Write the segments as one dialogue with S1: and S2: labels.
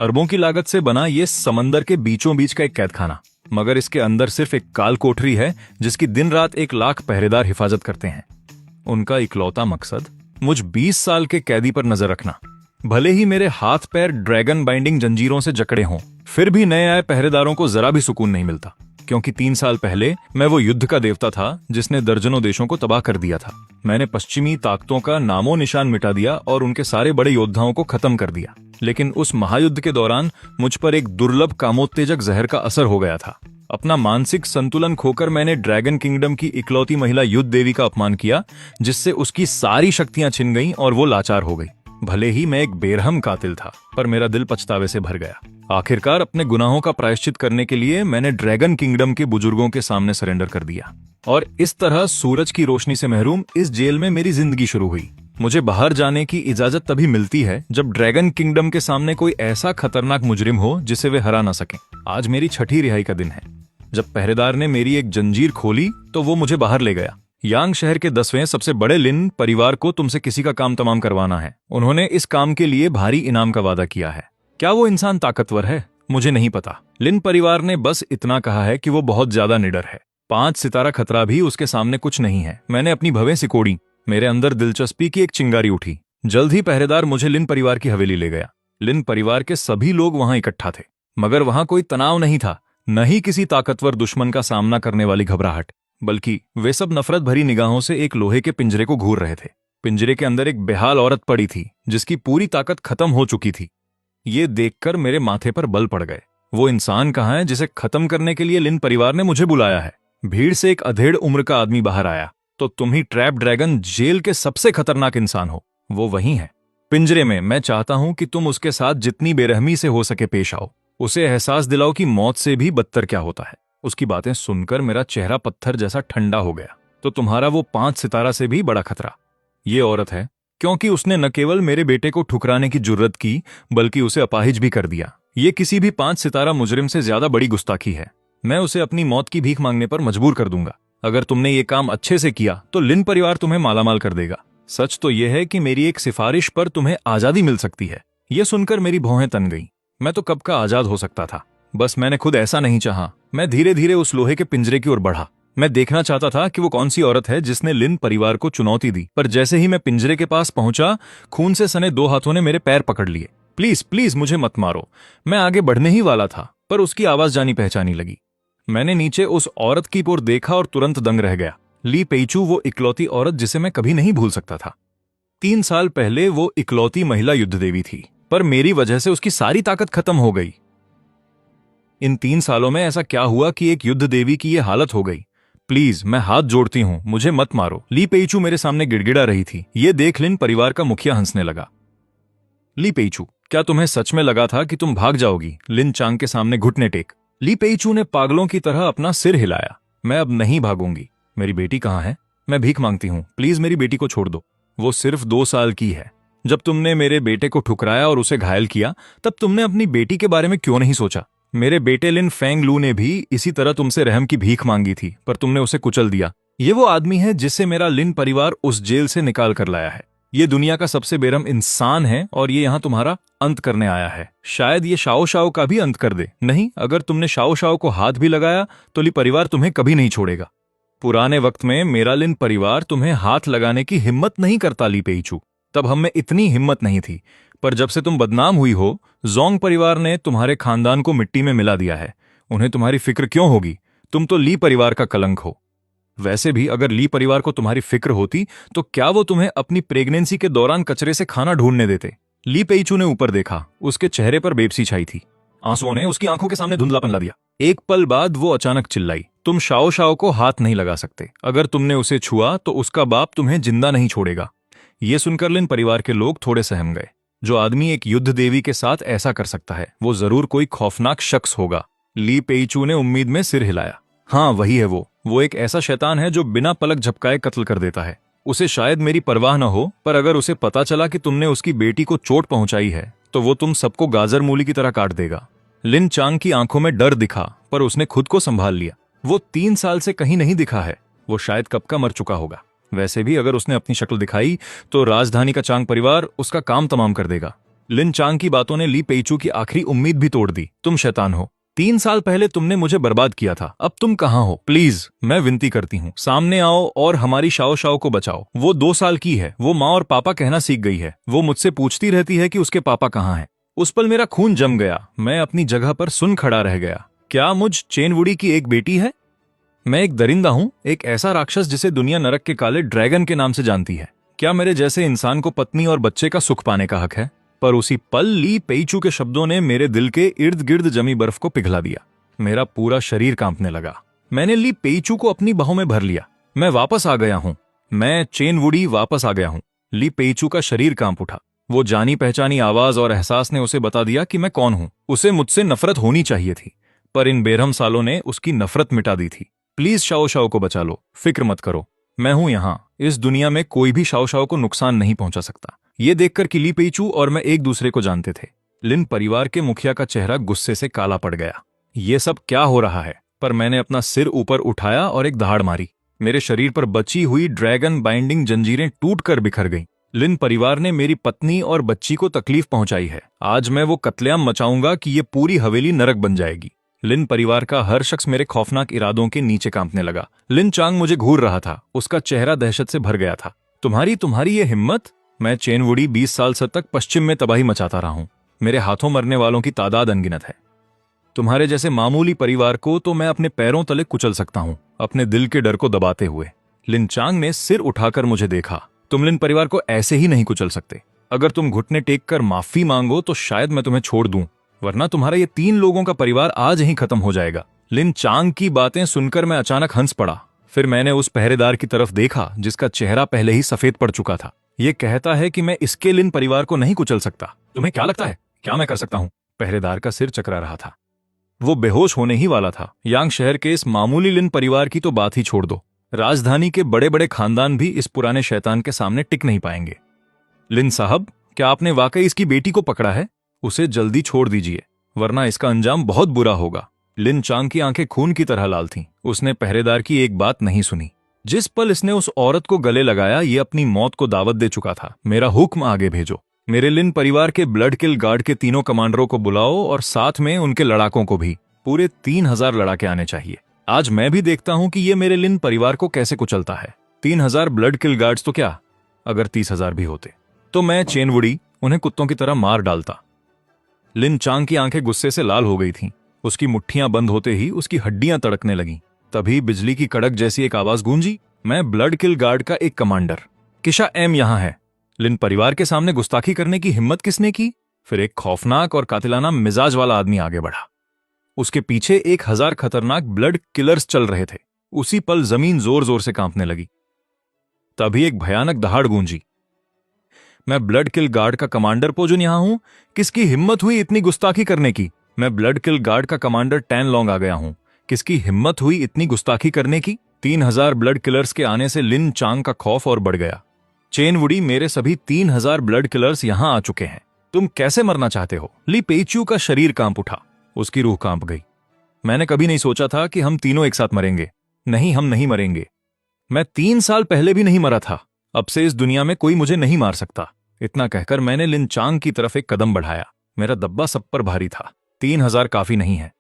S1: अरबों की लागत से बना ये समंदर के बीचों बीच का एक कैदखाना, मगर इसके अंदर सिर्फ एक काल कोठरी है जिसकी दिन रात 1 लाख पहरेदार हिफाजत करते हैं। उनका इकलौता मकसद मुझ 20 साल के कैदी पर नजर रखना। भले ही मेरे हाथ पैर ड्रैगन बाइंडिंग जंजीरों से जकड़े हों, फिर भी नए आए पहरेदारों को जरा भी सुकून नहीं मिलता, क्योंकि 3 साल पहले मैं वो युद्ध का देवता था जिसने दर्जनों देशों को तबाह कर दिया था। मैंने पश्चिमी ताकतों का नामो निशान मिटा दिया और उनके सारे बड़े योद्धाओं को खत्म कर दिया। लेकिन उस महायुद्ध के दौरान मुझ पर एक दुर्लभ कामोत्तेजक जहर का असर हो गया था। अपना मानसिक संतुलन खोकर मैंने ड्रैगन किंगडम की इकलौती महिला युद्ध देवी का अपमान किया, जिससे उसकी सारी शक्तियां छिन गईं और वो लाचार हो गई। भले ही मैं एक बेरहम कातिल था, पर मेरा दिल पछतावे से भर गया। आखिरकार अपने गुनाहों का प्रायश्चित करने के लिए मैंने ड्रैगन किंगडम के बुजुर्गों के सामने सरेंडर कर दिया, और इस तरह सूरज की रोशनी से महरूम इस जेल में मेरी जिंदगी शुरू हुई। मुझे बाहर जाने की इजाजत तभी मिलती है जब ड्रैगन किंगडम के सामने कोई ऐसा खतरनाक मुजरिम हो जिसे वे हरा ना सकें। आज मेरी 6ठी रिहाई का दिन है। जब पहरेदार ने मेरी एक जंजीर खोली तो वो मुझे बाहर ले गया। यांग शहर के 10वें सबसे बड़े लिन परिवार को तुमसे किसी का काम तमाम करवाना है। उन्होंने इस काम के लिए भारी इनाम का वादा किया है। क्या वो इंसान ताकतवर है? मुझे नहीं पता। लिन परिवार ने बस इतना कहा है कि वो बहुत ज्यादा निडर है। 5 सितारा खतरा भी उसके सामने कुछ नहीं है। मैंने अपनी भवें सिकोड़ी। मेरे अंदर दिलचस्पी की एक चिंगारी उठी। जल्द ही पहरेदार मुझे लिन परिवार की हवेली ले गया। लिन परिवार के सभी लोग वहां इकट्ठा थे, मगर वहां कोई तनाव नहीं था, न ही किसी ताकतवर दुश्मन का सामना करने वाली घबराहट, बल्कि वे सब नफरत भरी निगाहों से एक लोहे के पिंजरे को घूर रहे थे। पिंजरे के अंदर एक बेहाल औरत पड़ी थी जिसकी पूरी ताकत खत्म हो चुकी थी। ये देखकर मेरे माथे पर बल पड़ गए। वो इंसान कहाँ है जिसे खत्म करने के लिए लिन परिवार ने मुझे बुलाया है? भीड़ से एक अधेड़ उम्र का आदमी बाहर आया। तो तुम ही ट्रैप ड्रैगन जेल के सबसे खतरनाक इंसान हो। वो वही है पिंजरे में। मैं चाहता हूं कि तुम उसके साथ जितनी बेरहमी से हो सके पेश आओ। उसे एहसास दिलाओ कि मौत से भी बदतर क्या होता है। उसकी बातें सुनकर मेरा चेहरा पत्थर जैसा ठंडा हो गया। तो तुम्हारा वो 5 सितारा से भी बड़ा खतरा ये औरत है, क्योंकि उसने न केवल मेरे बेटे को ठुकराने की जुर्रत की, बल्कि उसे अपाहिज भी कर दिया। ये किसी भी 5 सितारा मुजरिम से ज्यादा बड़ी गुस्ताखी है। मैं उसे अपनी मौत की भीख मांगने पर मजबूर कर दूंगा। अगर तुमने ये काम अच्छे से किया तो लिन परिवार तुम्हें मालामाल कर देगा। सच तो यह है कि मेरी एक सिफारिश पर तुम्हें आजादी मिल सकती है। यह सुनकर मेरी भौहें तन गईं। मैं तो कब का आजाद हो सकता था, बस मैंने खुद ऐसा नहीं चाहा। मैं धीरे धीरे उस लोहे के पिंजरे की ओर बढ़ा। मैं देखना चाहता था कि वो कौन सी औरत है जिसने लिन परिवार को चुनौती दी। पर जैसे ही मैं पिंजरे के पास पहुंचा, खून से सने 2 हाथों ने मेरे पैर पकड़ लिए। प्लीज प्लीज मुझे मत मारो। मैं आगे बढ़ने ही वाला था, पर उसकी आवाज जानी पहचानी लगी। मैंने नीचे उस औरत की ओर देखा और तुरंत दंग रह गया। ली पेइचू, वो इकलौती औरत जिसे मैं कभी नहीं भूल सकता था। 3 साल पहले वो इकलौती महिला युद्ध देवी थी, पर मेरी वजह से उसकी सारी ताकत खत्म हो गई। इन 3 सालों में ऐसा क्या हुआ कि एक युद्ध देवी की यह हालत हो गई? प्लीज, मैं हाथ जोड़ती हूं, मुझे मत मारो। ली पेइचू मेरे सामने गिड़गिड़ा रही थी। ये देख लिन परिवार का मुखिया हंसने लगा। ली पेइचू, क्या तुम्हें सच में लगा था कि तुम भाग जाओगी? लिन चांग के सामने घुटने टेक। ली पेइचू ने पागलों की तरह अपना सिर हिलाया। मैं अब नहीं भागूंगी। मेरी बेटी कहाँ है? मैं भीख मांगती हूँ, प्लीज मेरी बेटी को छोड़ दो। वो सिर्फ 2 साल की है। जब तुमने मेरे बेटे को ठुकराया और उसे घायल किया, तब तुमने अपनी बेटी के बारे में क्यों नहीं सोचा? मेरे बेटे लिन फेंग लू ने भी इसी तरह तुमसे रहम की भीख मांगी थी, पर तुमने उसे कुचल दिया। ये वो आदमी है जिसे मेरा लिन परिवार उस जेल से निकाल कर लाया है। ये दुनिया का सबसे बेरहम इंसान है और ये यहाँ तुम्हारा अंत करने आया है। शायद ये शाओ शाओ का भी अंत कर दे। नहीं, अगर तुमने शाओ शाओ को हाथ भी लगाया तो ली परिवार तुम्हें कभी नहीं छोड़ेगा। पुराने वक्त में मेरा लिन परिवार तुम्हें हाथ लगाने की हिम्मत नहीं करता ली पेइचू। तब हम में इतनी हिम्मत नहीं थी, पर जब से तुम बदनाम हुई हो, जोंग परिवार ने तुम्हारे खानदान को मिट्टी में मिला दिया है। उन्हें तुम्हारी फिक्र क्यों होगी? तुम तो ली परिवार का कलंक हो। वैसे भी अगर ली परिवार को तुम्हारी फिक्र होती तो क्या वो तुम्हें अपनी प्रेगनेंसी के दौरान कचरे से खाना ढूंढने देते? ली पेइचू ने ऊपर देखा। उसके चेहरे पर बेबसी छाई थी। आंसुओं ने उसकी आंखों के सामने धुंधलापन ला दिया। एक पल बाद वो अचानक चिल्लाई, तुम शाओ शाओ को हाथ नहीं लगा सकते। अगर तुमने उसे छुआ तो उसका बाप तुम्हें जिंदा नहीं छोड़ेगा। ये सुनकर लिन परिवार के लोग थोड़े सहम गए। जो आदमी एक युद्ध देवी के साथ ऐसा कर सकता है, वो जरूर कोई खौफनाक शख्स होगा। ली पेइचू ने उम्मीद में सिर हिलाया। हाँ, वही है वो एक ऐसा शैतान है जो बिना पलक झपकाए कत्ल कर देता है। उसे शायद मेरी परवाह न हो, पर अगर उसे पता चला कि तुमने उसकी बेटी को चोट पहुंचाई है तो वो तुम सबको गाजर मूली की तरह काट देगा। लिन चांग की आंखों में डर दिखा, पर उसने खुद को संभाल लिया। वो 3 साल से कहीं नहीं दिखा है। वो शायद कब का मर चुका होगा। वैसे भी अगर उसने अपनी शक्ल दिखाई तो राजधानी का चांग परिवार उसका काम तमाम कर देगा। लिन चांग की बातों ने ली पेइचू की आखिरी उम्मीद भी तोड़ दी। तुम शैतान हो। 3 साल पहले तुमने मुझे बर्बाद किया था, अब तुम कहाँ हो? प्लीज, मैं विनती करती हूँ, सामने आओ और हमारी शाओ शाओ को बचाओ। वो 2 साल की है, वो माँ और पापा कहना सीख गई है। वो मुझसे पूछती रहती है कि उसके पापा कहाँ हैं। उस पल मेरा खून जम गया। मैं अपनी जगह पर सुन खड़ा रह गया। क्या मुझ चेनवुडी की एक बेटी है? मैं एक दरिंदा हूं, एक ऐसा राक्षस जिसे दुनिया नरक के काले ड्रैगन के नाम से जानती है। क्या मेरे जैसे इंसान को पत्नी और बच्चे का सुख पाने का हक है? पर उसी पल ली पेइचू के शब्दों ने मेरे दिल के इर्द गिर्द जमी बर्फ को पिघला दिया। मेरा पूरा शरीर कांपने लगा। मैंने ली पेइचू को अपनी बाहों में भर लिया। मैं वापस आ गया हूं, मैं चेनवुडी वापस आ गया हूं। ली पेइचू का शरीर कांप उठा। वो जानी पहचानी आवाज और एहसास ने उसे बता दिया कि मैं कौन हूं। उसे मुझसे नफरत होनी चाहिए थी, पर इन बेरहम सालों ने उसकी नफरत मिटा दी थी। प्लीज शाओ शाओ को बचा लो, फिक्र मत करो, मैं हूं यहां। इस दुनिया में कोई भी शाओ शाओ को नुकसान नहीं पहुंचा सकता। ये देखकर कि ली पेइचू और मैं एक दूसरे को जानते थे। लिन परिवार के मुखिया का चेहरा गुस्से से काला पड़ गया। ये सब क्या हो रहा है? पर मैंने अपना सिर ऊपर उठाया और एक दहाड़ मारी। मेरे शरीर पर बची हुई ड्रैगन बाइंडिंग जंजीरें टूटकर बिखर गईं। लिन परिवार ने मेरी पत्नी और बच्ची को तकलीफ पहुंचाई है। आज मैं वो कत्लेआम मचाऊंगा कि ये पूरी हवेली नरक बन जाएगी। लिन परिवार का हर शख्स मेरे खौफनाक इरादों के नीचे कांपने लगा। लिन चांग मुझे घूर रहा था, उसका चेहरा दहशत से भर गया था। तुम्हारी ये हिम्मत? मैं चेनवुडी 20 साल से तक पश्चिम में तबाही मचाता रहा हूं। मेरे हाथों मरने वालों की तादाद अनगिनत है। तुम्हारे जैसे मामूली परिवार को तो मैं अपने पैरों तले कुचल सकता हूं, अपने दिल के डर को दबाते हुए। लिन चांग ने सिर उठाकर मुझे देखा। तुम लिन परिवार को ऐसे ही नहीं कुचल सकते। अगर तुम घुटने टेक कर माफी मांगो तो शायद मैं तुम्हें छोड़ दूं, वरना तुम्हारा ये 3 लोगों का परिवार आज ही खत्म हो जाएगा। लिन चांग की बातें सुनकर मैं अचानक हंस पड़ा। फिर मैंने उस पहरेदार की तरफ देखा जिसका चेहरा पहले ही सफेद पड़ चुका था। ये कहता है कि मैं इसके लिन परिवार को नहीं कुचल सकता। तुम्हें क्या लगता है, क्या मैं कर सकता हूं? पहरेदार का सिर चकरा रहा था। वो बेहोश होने ही वाला था। यांग शहर के इस मामूली लिन परिवार की तो बात ही छोड़ दो, राजधानी के बड़े बड़े खानदान भी इस पुराने शैतान के सामने टिक नहीं पाएंगे। लिन साहब, क्या आपने वाकई इसकी बेटी को पकड़ा है? उसे जल्दी छोड़ दीजिए, वरना इसका अंजाम बहुत बुरा होगा। लिन चांग की आंखें खून की तरह लाल थीं। उसने पहरेदार की एक बात नहीं सुनी। जिस पल इसने उस औरत को गले लगाया, ये अपनी मौत को दावत दे चुका था। मेरा हुक्म आगे भेजो। मेरे लिन परिवार के ब्लड किल गार्ड के 3 कमांडरों को बुलाओ और साथ में उनके लड़ाकों को भी। पूरे 3000 लड़ाके आने चाहिए। आज मैं भी देखता हूं कि ये मेरे लिन परिवार को कैसे कुचलता है। 3000 ब्लड किल गार्ड्स तो क्या, अगर 30,000 भी होते तो मैं चेनवुडी उन्हें कुत्तों की तरह मार डालता। लिन चांग की आंखें गुस्से से लाल हो गई थीं। उसकी मुट्ठियां बंद होते ही उसकी हड्डियां तड़कने लगीं। तभी बिजली की कड़क जैसी एक आवाज गूंजी। मैं ब्लड किल गार्ड का एक कमांडर किशा एम यहां है। लिन परिवार के सामने गुस्ताखी करने की हिम्मत किसने की? फिर एक खौफनाक और कातिलाना मिजाज वाला आदमी आगे बढ़ा। उसके पीछे 1000 खतरनाक ब्लड किलर्स चल रहे थे। उसी पल जमीन जोर जोर से कांपने लगी। तभी एक भयानक दहाड़ गूंजी। मैं ब्लड किल गार्ड का कमांडर पोजुन यहां हूं। किसकी हिम्मत हुई इतनी गुस्ताखी करने की? मैं ब्लड किल गार्ड का कमांडर टैन लॉन्ग आ गया हूं। किसकी हिम्मत हुई इतनी गुस्ताखी करने की? 3000 ब्लड किलर्स के आने से लिन चांग का खौफ और बढ़ गया। चेनवुडी, मेरे सभी 3000 ब्लड किलर्स यहां आ चुके हैं। तुम कैसे मरना चाहते हो? ली पेइचू का शरीर कांप उठा। उसकी रूह कांप गई। मैंने कभी नहीं सोचा था कि हम तीनों एक साथ मरेंगे। नहीं, हम नहीं मरेंगे। मैं 3 साल पहले भी नहीं मरा था। अब से इस दुनिया में कोई मुझे नहीं मार सकता। इतना कहकर मैंने लिन चांग की तरफ एक कदम बढ़ाया। मेरा दब्बा सब पर भारी था। 3000 काफी नहीं है।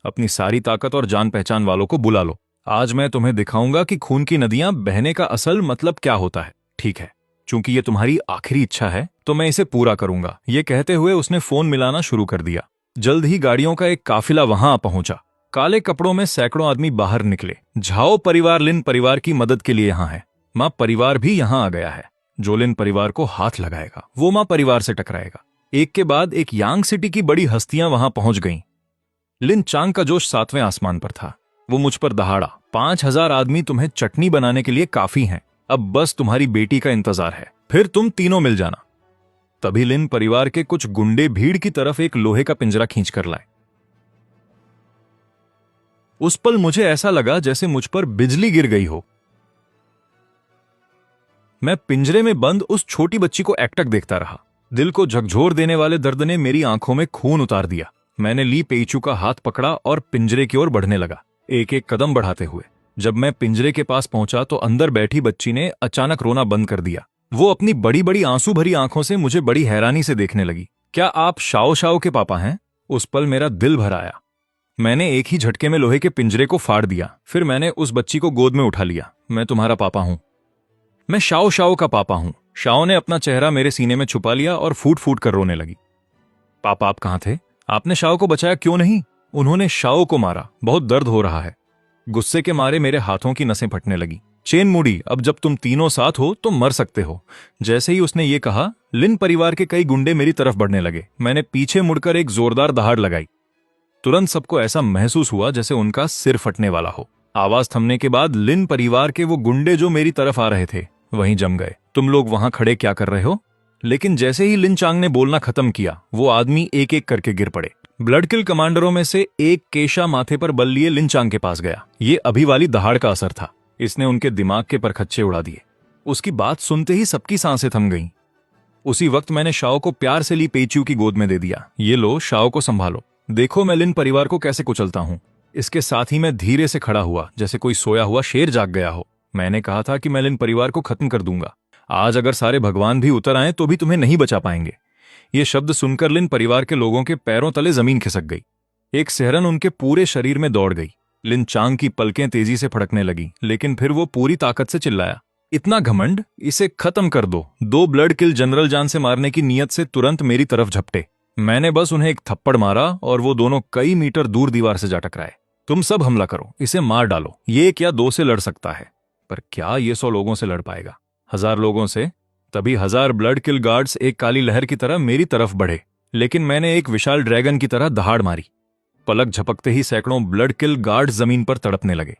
S1: अपनी सारी ताकत और जान पहचान वालों को बुला लो। आज मैं तुम्हें दिखाऊंगा कि खून की नदियां बहने का असल मतलब क्या होता है। ठीक है, चूंकि ये तुम्हारी आखिरी इच्छा है तो मैं इसे पूरा करूंगा। ये कहते हुए उसने फोन मिलाना शुरू कर दिया। जल्द ही गाड़ियों का एक काफिला वहां आ पहुंचा। काले कपड़ों में सैकड़ों आदमी बाहर निकले। झाओ परिवार लिन परिवार की मदद के लिए यहां है। मां परिवार भी यहां आ गया है। जो लिन परिवार को हाथ लगाएगा वो मां परिवार से टकराएगा। एक के बाद एक यांग सिटी की बड़ी हस्तियां वहां पहुंच गईं। लिन चांग का जोश 7वें आसमान पर था। वो मुझ पर दहाड़ा। 5000 आदमी तुम्हें चटनी बनाने के लिए काफी हैं। अब बस तुम्हारी बेटी का इंतजार है, फिर तुम तीनों मिल जाना। तभी लिन परिवार के कुछ गुंडे भीड़ की तरफ एक लोहे का पिंजरा खींच कर लाए। उस पल मुझे ऐसा लगा जैसे मुझ पर बिजली गिर गई हो। मैं पिंजरे में बंद उस छोटी बच्ची को एकटक देखता रहा। दिल को झकझोर देने वाले दर्द ने मेरी आंखों में खून उतार दिया। मैंने ली पेइचू का हाथ पकड़ा और पिंजरे की ओर बढ़ने लगा, एक एक कदम बढ़ाते हुए। जब मैं पिंजरे के पास पहुंचा तो अंदर बैठी बच्ची ने अचानक रोना बंद कर दिया। वो अपनी बड़ी बड़ी आंसू भरी आंखों से मुझे बड़ी हैरानी से देखने लगी। क्या आप शाओ शाओ के पापा हैं? उस पल मेरा दिल भर आया। मैंने एक ही झटके में लोहे के पिंजरे को फाड़ दिया। फिर मैंने उस बच्ची को गोद में उठा लिया। मैं तुम्हारा पापा हूं। मैं शाओ शाओ का पापा हूं। शाओ ने अपना चेहरा मेरे सीने में छुपा लिया और फूट फूट कर रोने लगी। पापा, आप कहां थे? आपने शाओ को बचाया क्यों नहीं? उन्होंने शाओ को मारा। बहुत दर्द हो रहा है। गुस्से के मारे मेरे हाथों की नसें फटने लगी। चेन मुड़ी, अब जब तुम तीनों साथ हो तो मर सकते हो। जैसे ही उसने ये कहा, लिन परिवार के कई गुंडे मेरी तरफ बढ़ने लगे। मैंने पीछे मुड़कर एक जोरदार दहाड़ लगाई। तुरंत सबको ऐसा महसूस हुआ जैसे उनका सिर फटने वाला हो। आवाज थमने के बाद लिन परिवार के वो गुंडे जो मेरी तरफ आ रहे थे वहीं जम गए। तुम लोग वहां खड़े क्या कर रहे हो? लेकिन जैसे ही लिन चांग ने बोलना खत्म किया, वो आदमी एक एक करके गिर पड़े। ब्लड किल कमांडरों में से एक केशा माथे पर बल लिए लिन चांग के पास गया। ये अभी वाली दहाड़ का असर था। इसने उनके दिमाग के परखच्चे उड़ा दिए। उसकी बात सुनते ही सबकी सांसें थम गईं। उसी वक्त मैंने शाओ को प्यार से ली पेच्यू की गोद में दे दिया। ये लो, शाओ को संभालो। देखो मैं लिन परिवार को कैसे कुचलता हूं। इसके साथ ही मैं धीरे से खड़ा हुआ, जैसे कोई सोया हुआ शेर जाग गया हो। मैंने कहा था कि मैं लिन परिवार को खत्म कर दूंगा। आज अगर सारे भगवान भी उतर आए तो भी तुम्हें नहीं बचा पाएंगे। ये शब्द सुनकर लिन परिवार के लोगों के पैरों तले जमीन खिसक गई। एक सिहरन उनके पूरे शरीर में दौड़ गई। लिन चांग की पलकें तेजी से फड़कने लगी, लेकिन फिर वो पूरी ताकत से चिल्लाया, इतना घमंड, इसे खत्म कर दो। दो ब्लड किल जनरल जान से मारने की नीयत से तुरंत मेरी तरफ झपटे। मैंने बस उन्हें एक थप्पड़ मारा और वो दोनों कई मीटर दूर दीवार से जा टकराए। तुम सब हमला करो, इसे मार डालो। ये एक या दो से लड़ सकता है, पर क्या ये 100 लोगों से लड़ पाएगा? 1000 लोगों से? तभी 1000 ब्लड किल गार्ड्स एक काली लहर की तरह मेरी तरफ बढ़े। लेकिन मैंने एक विशाल ड्रैगन की तरह दहाड़ मारी। पलक झपकते ही सैकड़ों ब्लड किल गार्ड्स जमीन पर तड़पने लगे।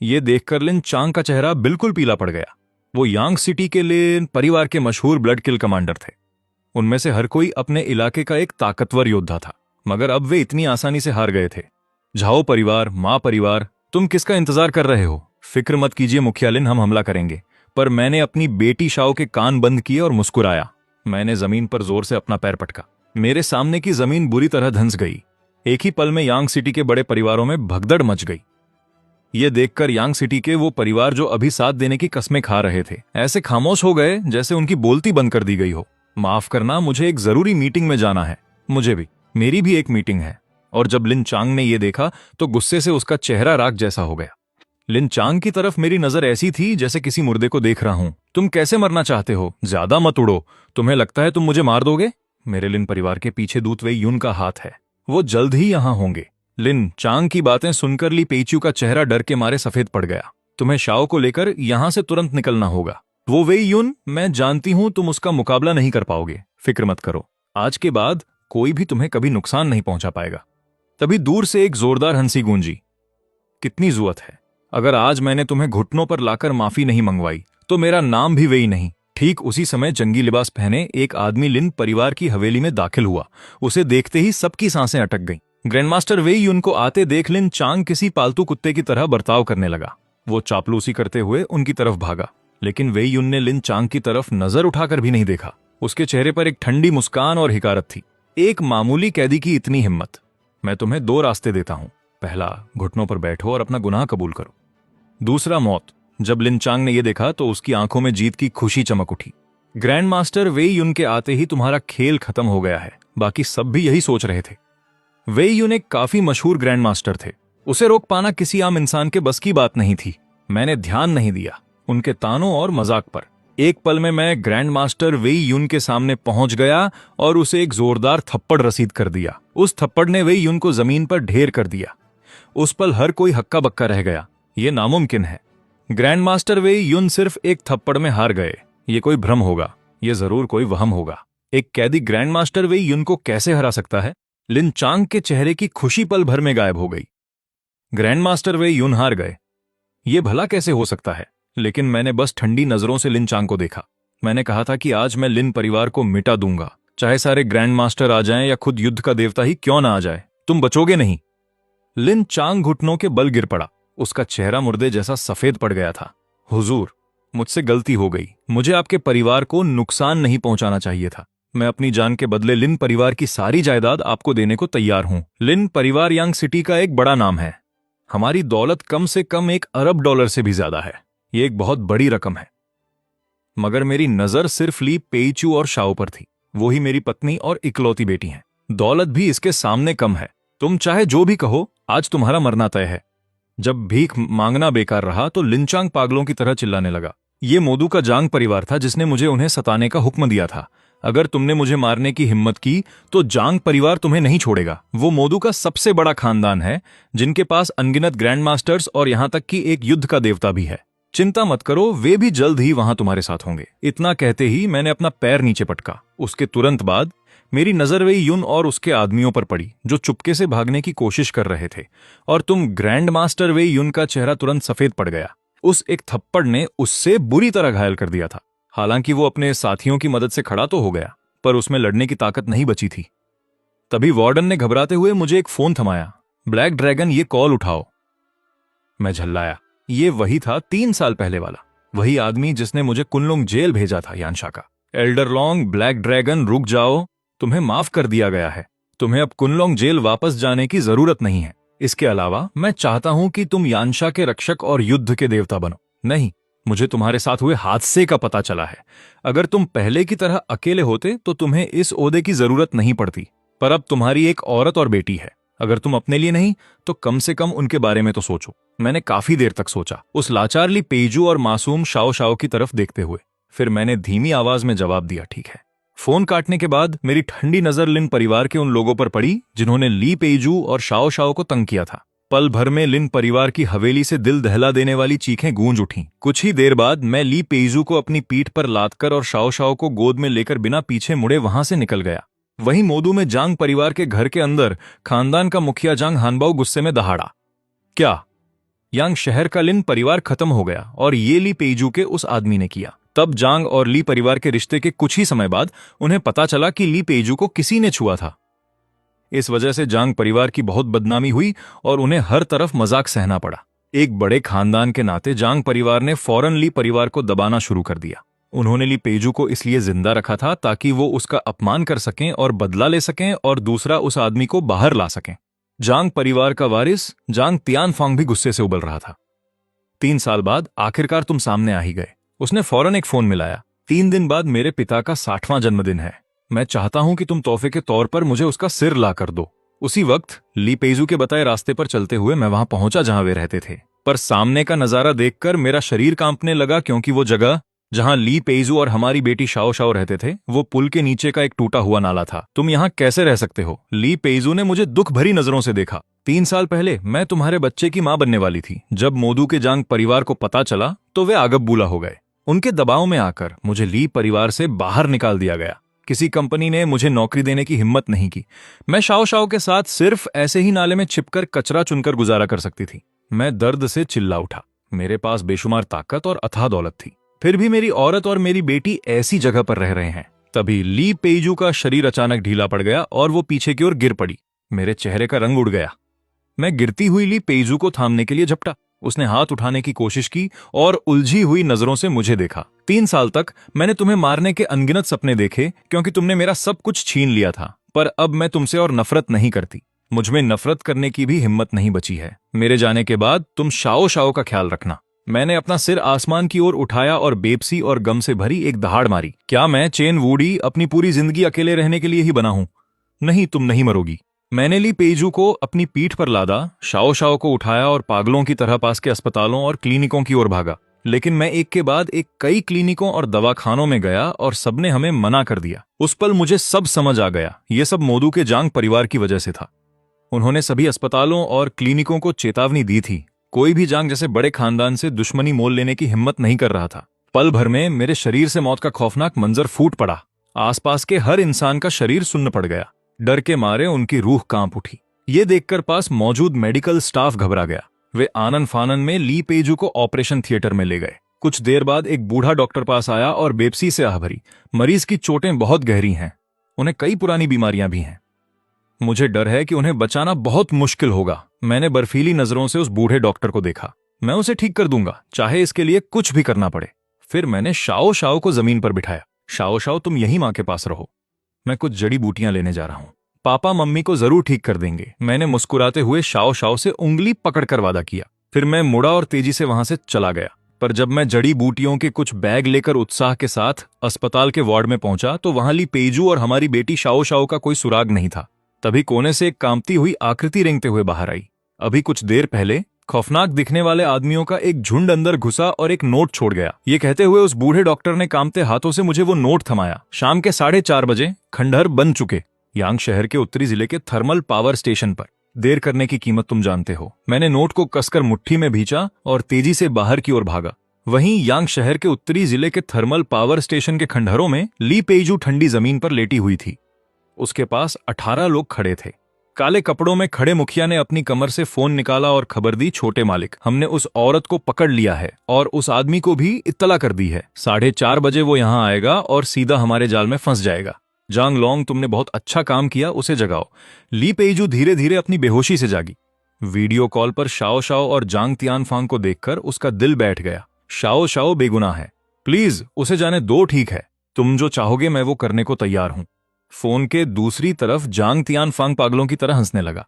S1: ये देखकर लिन चांग का चेहरा बिल्कुल पीला पड़ गया। वो यांग सिटी के लिन परिवार के मशहूर ब्लड किल कमांडर थे। उनमें से हर कोई अपने इलाके का एक ताकतवर योद्धा था, मगर अब वे इतनी आसानी से हार गए थे। झाओ परिवार, मां परिवार, तुम किसका इंतजार कर रहे हो? फिक्र मत कीजिए मुखिया लिन, हम हमला करेंगे। पर मैंने अपनी बेटी शाओ के कान बंद किए और मुस्कुराया। मैंने जमीन पर जोर से अपना पैर पटका। मेरे सामने की जमीन बुरी तरह धंस गई। एक ही पल में यांग सिटी के बड़े परिवारों में भगदड़ मच गई। ये देखकर यांग सिटी के वो परिवार जो अभी साथ देने की कस्में खा रहे थे, ऐसे खामोश हो गए जैसे उनकी बोलती बंद कर दी गई हो। माफ करना, मुझे एक जरूरी मीटिंग में जाना है। मुझे भी, मेरी भी एक मीटिंग है। और जब लिन चांग ने यह देखा तो गुस्से से उसका चेहरा राख जैसा हो गया। लिन चांग की तरफ मेरी नजर ऐसी थी जैसे किसी मुर्दे को देख रहा हूं। तुम कैसे मरना चाहते हो? ज्यादा मत उड़ो। तुम्हें लगता है तुम मुझे मार दोगे? मेरे लिन परिवार के पीछे दूत वेई यून का हाथ है। वो जल्द ही यहां होंगे। लिन चांग की बातें सुनकर ली पेच्यू का चेहरा डर के मारे सफेद पड़ गया। तुम्हें शाओ को लेकर यहां से तुरंत निकलना होगा। वो वेई यून, मैं जानती हूं तुम उसका मुकाबला नहीं कर पाओगे। फिक्र मत करो, आज के बाद कोई भी तुम्हें कभी नुकसान नहीं पहुंचा पाएगा। तभी दूर से एक जोरदार हंसी गूंजी। कितनी जुअत है! अगर आज मैंने तुम्हें घुटनों पर लाकर माफी नहीं मंगवाई तो मेरा नाम भी वेई नहीं। ठीक उसी समय जंगी लिबास पहने एक आदमी लिन परिवार की हवेली में दाखिल हुआ। उसे देखते ही सबकी सांसें अटक गईं। ग्रैंडमास्टर वेई यून को आते देख लिन चांग किसी पालतू कुत्ते की तरह बर्ताव करने लगा। वो चापलूसी करते हुए उनकी तरफ भागा, लेकिन वेई यून ने लिन चांग की तरफ नजर उठाकर भी नहीं देखा। उसके चेहरे पर एक ठंडी मुस्कान और हिकारत थी। एक मामूली कैदी की इतनी हिम्मत! मैं तुम्हें 2 रास्ते देता हूं। पहला, घुटनों पर बैठो और अपना गुनाह कबूल करो। दूसरा, मौत। जब लिन चांग ने यह देखा तो उसकी आंखों में जीत की खुशी चमक उठी। ग्रैंड मास्टर वेई यून के आते ही तुम्हारा खेल खत्म हो गया है। बाकी सब भी यही सोच रहे थे। वेई यून एक काफी मशहूर ग्रैंड मास्टर थे। उसे रोक पाना किसी आम इंसान के बस की बात नहीं थी। मैंने ध्यान नहीं दिया उनके तानों और मजाक पर। एक पल में मैं ग्रैंड मास्टर वेई यून के सामने पहुंच गया और उसे एक जोरदार थप्पड़ रसीद कर दिया। उस थप्पड़ ने वेई यून को जमीन पर ढेर कर दिया। उस पल हर कोई हक्का बक्का रह गया। यह नामुमकिन है। ग्रैंड मास्टर वेई यून सिर्फ एक थप्पड़ में हार गए। ये कोई भ्रम होगा, ये जरूर कोई वहम होगा। एक कैदी ग्रैंड मास्टर वेई यून को कैसे हरा सकता है? लिन चांग के चेहरे की खुशी पल भर में गायब हो गई। ग्रैंड मास्टर वेई यून हार गए, ये भला कैसे हो सकता है? लेकिन मैंने बस ठंडी नजरों से लिन चांग को देखा। मैंने कहा था कि आज मैं लिन परिवार को मिटा दूंगा, चाहे सारे ग्रैंड मास्टर आ जाएं या खुद युद्ध का देवता ही क्यों ना आ जाए। तुम बचोगे नहीं। लिन चांग घुटनों के बल गिर पड़ा। उसका चेहरा मुर्दे जैसा सफेद पड़ गया था। हुजूर, मुझसे गलती हो गई। मुझे आपके परिवार को नुकसान नहीं पहुंचाना चाहिए था। मैं अपनी जान के बदले लिन परिवार की सारी जायदाद आपको देने को तैयार हूं। लिन परिवार यांग सिटी का एक बड़ा नाम है। हमारी दौलत कम से कम $1 अरब से भी ज्यादा है। ये एक बहुत बड़ी रकम है। मगर मेरी नजर सिर्फ ली पेइचू और शाओ पर थी। वो ही मेरी पत्नी और इकलौती बेटी हैं। दौलत भी इसके सामने कम है। तुम चाहे जो भी कहो, आज तुम्हारा मरना तय है। जब भीख मांगना बेकार रहा तो लिनचांग पागलों की तरह चिल्लाने लगा। ये मोदू का जांग परिवार था जिसने मुझे उन्हें सताने का हुक्म दिया था। अगर तुमने मुझे मारने की हिम्मत की तो जांग परिवार तुम्हें नहीं छोड़ेगा। वो मोदू का सबसे बड़ा खानदान है, जिनके पास अनगिनत ग्रैंड मास्टर्स और यहां तक कि एक युद्ध का देवता भी है। चिंता मत करो, वे भी जल्द ही वहां तुम्हारे साथ होंगे। इतना कहते ही मैंने अपना पैर नीचे पटका। उसके तुरंत बाद मेरी नजर वेई युन और उसके आदमियों पर पड़ी, जो चुपके से भागने की कोशिश कर रहे थे। और तुम ग्रैंड मास्टर वेई युन का चेहरा तुरंत सफेद पड़ गया। उस एक थप्पड़ ने उससे बुरी तरह घायल कर दिया था। हालांकि वो अपने साथियों की मदद से खड़ा तो हो गया, पर उसमें लड़ने की ताकत नहीं बची थी। तभी वार्डन ने घबराते हुए मुझे एक फोन थमाया। ब्लैक ड्रैगन, ये कॉल उठाओ। मैं झल्लाया। ये वही था 3 साल पहले वाला, वही आदमी जिसने मुझे कुनलुंग जेल भेजा था यानशा का। एल्डर लॉन्ग, ब्लैक ड्रैगन, रुक जाओ। तुम्हें माफ कर दिया गया है। तुम्हें अब कुनलुंग जेल वापस जाने की जरूरत नहीं है। इसके अलावा मैं चाहता हूं कि तुम यानशा के रक्षक और युद्ध के देवता बनो। नहीं, मुझे तुम्हारे साथ हुए हादसे का पता चला है। अगर तुम पहले की तरह अकेले होते तो तुम्हें इस ओहदे की जरूरत नहीं पड़ती, पर अब तुम्हारी एक औरत और बेटी है। अगर तुम अपने लिए नहीं तो कम से कम उनके बारे में तो सोचो। मैंने काफी देर तक सोचा, उस लाचारली पेजू और मासूम शाओ शाओ की तरफ देखते हुए। फिर मैंने धीमी आवाज में जवाब दिया, ठीक है। फोन काटने के बाद मेरी ठंडी नजर लिन परिवार के उन लोगों पर पड़ी जिन्होंने ली पेजू और शाओ शाओ को तंग किया था। पल भर में लिन परिवार की हवेली से दिल दहला देने वाली चीखें गूंज उठीं। कुछ ही देर बाद मैं ली पेजू को अपनी पीठ पर लादकर और शाओ शाओ को गोद में लेकर बिना पीछे मुड़े वहां से निकल गया। वहीं मोदू में जांग परिवार के घर के अंदर खानदान का मुखिया जांग हानबाओ गुस्से में दहाड़ा। क्या? यांग शहर का लिन परिवार खत्म हो गया और ये ली पेजू के उस आदमी ने किया। तब जांग और ली परिवार के रिश्ते के कुछ ही समय बाद उन्हें पता चला कि ली पेजू को किसी ने छुआ था। इस वजह से जांग परिवार की बहुत बदनामी हुई और उन्हें हर तरफ मजाक सहना पड़ा। एक बड़े खानदान के नाते जांग परिवार ने फौरन ली परिवार को दबाना शुरू कर दिया। उन्होंने ली पेजू को इसलिए जिंदा रखा था ताकि वो उसका अपमान कर सकें और बदला ले सकें, और दूसरा उस आदमी को बाहर ला सकें। जांग परिवार का वारिस जांग तियानफांग भी गुस्से से उबल रहा था। 3 साल बाद आखिरकार तुम सामने आ ही गए। उसने फौरन एक फोन मिलाया। 3 दिन बाद मेरे पिता का 60वां जन्मदिन है। मैं चाहता हूं कि तुम तोहफे के तौर पर मुझे उसका सिर ला कर दो। उसी वक्त ली पेजू के बताए रास्ते पर चलते हुए मैं वहां पहुंचा जहां वे रहते थे। पर सामने का नजारा देखकर मेरा शरीर कांपने लगा, क्योंकि वो जगह जहां ली पेजू और हमारी बेटी शाओ शाओ रहते थे वो पुल के नीचे का एक टूटा हुआ नाला था। तुम यहाँ कैसे रह सकते हो? ली पेजू ने मुझे दुख भरी नजरों से देखा। 3 साल पहले मैं तुम्हारे बच्चे की मां बनने वाली थी। जब मोदू के जांग परिवार को पता चला तो वे आगबबूला हो गए। उनके दबाव में आकर मुझे ली परिवार से बाहर निकाल दिया गया। किसी कंपनी ने मुझे नौकरी देने की हिम्मत नहीं की। मैं शाओ शाओ के साथ सिर्फ ऐसे ही नाले में छिपकर कचरा चुनकर गुजारा कर सकती थी। मैं दर्द से चिल्ला उठा। मेरे पास बेशुमार ताकत और अथाह दौलत थी, फिर भी मेरी औरत और मेरी बेटी ऐसी जगह पर रह रहे हैं। तभी ली पेजू का शरीर अचानक ढीला पड़ गया और वो पीछे की ओर गिर पड़ी। मेरे चेहरे का रंग उड़ गया। मैं गिरती हुई ली पेजू को थामने के लिए झपटा। उसने हाथ उठाने की कोशिश की और उलझी हुई नजरों से मुझे देखा। 3 साल तक मैंने तुम्हें मारने के अनगिनत सपने देखे, क्योंकि तुमने मेरा सब कुछ छीन लिया था। पर अब मैं तुमसे और नफरत नहीं करती। मुझमें नफरत करने की भी हिम्मत नहीं बची है। मेरे जाने के बाद तुम शाओ शाओ का ख्याल रखना। मैंने अपना सिर आसमान की ओर उठाया और बेबसी और गम से भरी एक दहाड़ मारी। क्या मैं चेन वूडी अपनी पूरी जिंदगी अकेले रहने के लिए ही बना हूं? नहीं, तुम नहीं मरोगी। मैंने ली पेजू को अपनी पीठ पर लादा, शाओ शाओ को उठाया और पागलों की तरह पास के अस्पतालों और क्लिनिकों की ओर भागा। लेकिन मैं एक के बाद एक कई क्लिनिकों और दवाखानों में गया और सबने हमें मना कर दिया। उस पल मुझे सब समझ आ गया। ये सब मोदू के जांग परिवार की वजह से था। उन्होंने सभी अस्पतालों और क्लिनिकों को चेतावनी दी थी। कोई भी जांग जैसे बड़े खानदान से दुश्मनी मोल लेने की हिम्मत नहीं कर रहा था। पल भर में मेरे शरीर से मौत का खौफनाक मंजर फूट पड़ा। आसपास के हर इंसान का शरीर सुन्न पड़ गया। डर के मारे उनकी रूह कांप उठी। ये देखकर पास मौजूद मेडिकल स्टाफ घबरा गया। वे आनन फानन में ली पेजू को ऑपरेशन थिएटर में ले गए। कुछ देर बाद एक बूढ़ा डॉक्टर पास आया और बेबसी से आह भरी, मरीज की चोटें बहुत गहरी हैं, उन्हें कई पुरानी बीमारियां भी हैं। मुझे डर है कि उन्हें बचाना बहुत मुश्किल होगा। मैंने बर्फीली नजरों से उस बूढ़े डॉक्टर को देखा। मैं उसे ठीक कर दूंगा, चाहे इसके लिए कुछ भी करना पड़े। फिर मैंने शाओ शाओ को जमीन पर बिठाया। शाओ शाओ, तुम यही मां के पास रहो, मैं कुछ जड़ी बूटियां लेने जा रहा हूं। पापा मम्मी को जरूर ठीक कर देंगे। मैंने मुस्कुराते हुए शाओ शाओ से उंगली पकड़कर वादा किया। फिर मैं मुड़ा और तेजी से वहां से चला गया। पर जब मैं जड़ी बूटियों के कुछ बैग लेकर उत्साह के साथ अस्पताल के वार्ड में पहुंचा तो वहां ली पेजू और हमारी बेटी शाओ शाओ का कोई सुराग नहीं था। तभी कोने से एक कांपती हुई आकृति रेंगते हुए बाहर आई। अभी कुछ देर पहले खौफनाक दिखने वाले आदमियों का एक झुंड अंदर घुसा और एक नोट छोड़ गया। ये कहते हुए उस बूढ़े डॉक्टर ने कांपते हाथों से मुझे वो नोट थमाया। शाम के 4:30 बजे खंडहर बन चुके यांग शहर के उत्तरी जिले के थर्मल पावर स्टेशन पर। देर करने की कीमत तुम जानते हो। मैंने नोट को कसकर मुट्ठी में भींचा और तेजी से बाहर की ओर भागा। वहीं यांग शहर के उत्तरी जिले के थर्मल पावर स्टेशन के खंडहरों में ली पेजू ठंडी जमीन पर लेटी हुई थी। उसके पास 18 लोग खड़े थे। काले कपड़ों में खड़े मुखिया ने अपनी कमर से फोन निकाला और खबर दी, छोटे मालिक, हमने उस औरत को पकड़ लिया है और उस आदमी को भी इत्तला कर दी है। 4:30 बजे वो यहां आएगा और सीधा हमारे जाल में फंस जाएगा। जांग लोंग, तुमने बहुत अच्छा काम किया, उसे जगाओ। ली पेजू धीरे धीरे अपनी बेहोशी से जागी। वीडियो कॉल पर शाओ शाओ और जांग तियानफांग को देखकर उसका दिल बैठ गया। शाओ शाओ बेगुनाह है, प्लीज उसे जाने दो, ठीक है? तुम जो चाहोगे मैं वो करने को तैयार हूं। फोन के दूसरी तरफ जांग तियानफांग पागलों की तरह हंसने लगा।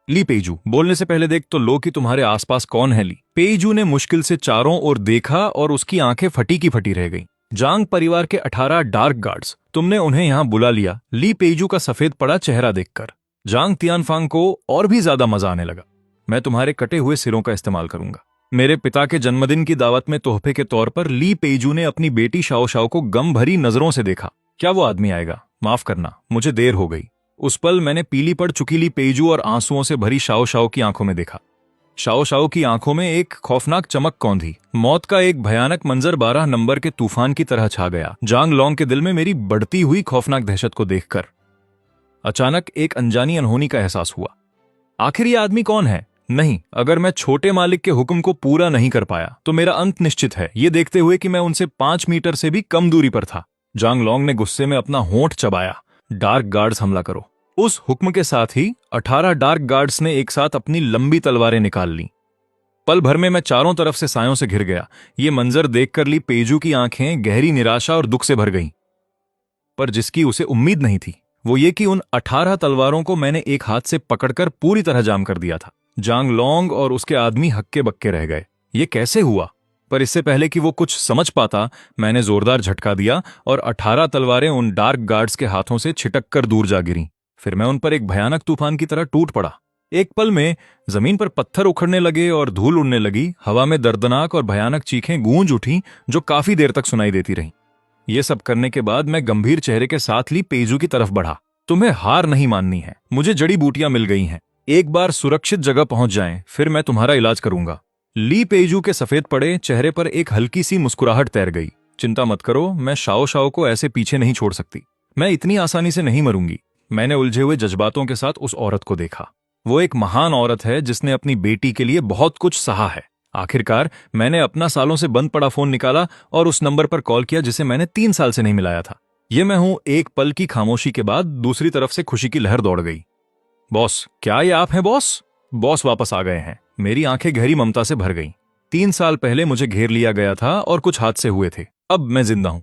S1: ली पेजू, बोलने से पहले देख तो लो कि तुम्हारे आसपास कौन है। ली पेजू ने मुश्किल से चारों ओर देखा और उसकी आंखें फटी की फटी रह गईं। जांग परिवार के 18 डार्क गार्ड्स, तुमने उन्हें यहां बुला लिया। ली पेजू का सफेद पड़ा चेहरा देखकर जांग तियानफांग को और भी ज्यादा मजा आने लगा। मैं तुम्हारे कटे हुए सिरों का इस्तेमाल करूंगा। मेरे पिता के जन्मदिन की दावत में तोहफे के तौर पर ली पेजू ने अपनी बेटी शाओ शाओ को गम भरी नजरों से देखा। क्या वो आदमी आएगा? माफ करना, मुझे देर हो गई। उस पल मैंने पीली पड़ चुकी ली पेजू और आंसुओं से भरी शाओ शाओ की आंखों में देखा। शाओ शाओ की आंखों में एक खौफनाक चमक कौंधी। मौत का एक भयानक मंजर 12 नंबर के तूफान की तरह छा गया जांग लोंग के दिल में मेरी बढ़ती हुई खौफनाक दहशत को देखकर। अचानक एक अनजानी अनहोनी का एहसास हुआ। आखिर ये आदमी कौन है? नहीं, अगर मैं छोटे मालिक के हुक्म को पूरा नहीं कर पाया तो मेरा अंत निश्चित है, ये देखते हुए कि मैं उनसे 5 मीटर से भी कम दूरी पर था। जांग लोंग ने गुस्से में अपना होंठ चबाया। डार्क गार्ड्स, हमला करो। उस हुक्म के साथ ही 18 डार्क गार्ड्स ने एक साथ अपनी लंबी तलवारें निकाल लीं। पल भर में मैं चारों तरफ से सायों से घिर गया। ये मंजर देखकर ली पेजू की आंखें गहरी निराशा और दुख से भर गईं। पर जिसकी उसे उम्मीद नहीं थी वो ये कि उन 18 तलवारों को मैंने एक हाथ से पकड़कर पूरी तरह जाम कर दिया था। जांग लोंग और उसके आदमी हक्के बक्के रह गए। ये कैसे हुआ? पर इससे पहले कि वो कुछ समझ पाता, मैंने जोरदार झटका दिया और 18 तलवारें उन डार्क गार्ड्स के हाथों से छिटक कर दूर जा गिरीं। फिर मैं उन पर एक भयानक तूफान की तरह टूट पड़ा। एक पल में जमीन पर पत्थर उखड़ने लगे और धूल उड़ने लगी। हवा में दर्दनाक और भयानक चीखें गूंज उठीं जो काफी देर तक सुनाई देती रहीं। ये सब करने के बाद मैं गंभीर चेहरे के साथ ली पेजू की तरफ बढ़ा। तुम्हें हार नहीं माननी है। मुझे जड़ी बूटियां मिल गई हैं। एक बार सुरक्षित जगह पहुंच जाएं, फिर मैं तुम्हारा इलाज करूंगा। ली पेजू के सफेद पड़े चेहरे पर एक हल्की सी मुस्कुराहट तैर गई। चिंता मत करो, मैं शाओ शाओ को ऐसे पीछे नहीं छोड़ सकती। मैं इतनी आसानी से नहीं मरूंगी। मैंने उलझे हुए जज्बातों के साथ उस औरत को देखा। वो एक महान औरत है जिसने अपनी बेटी के लिए बहुत कुछ सहा है। आखिरकार मैंने अपना सालों से बंद पड़ा फोन निकाला और उस नंबर पर कॉल किया जिसे मैंने 3 साल से नहीं मिलाया था। ये मैं हूं। एक पल की खामोशी के बाद दूसरी तरफ से खुशी की लहर दौड़ गई। बॉस, क्या ये आप हैं बॉस? बॉस वापस आ गए हैं। मेरी आंखें गहरी ममता से भर गईं। 3 साल पहले मुझे घेर लिया गया था और कुछ हादसे हुए थे। अब मैं जिंदा हूं।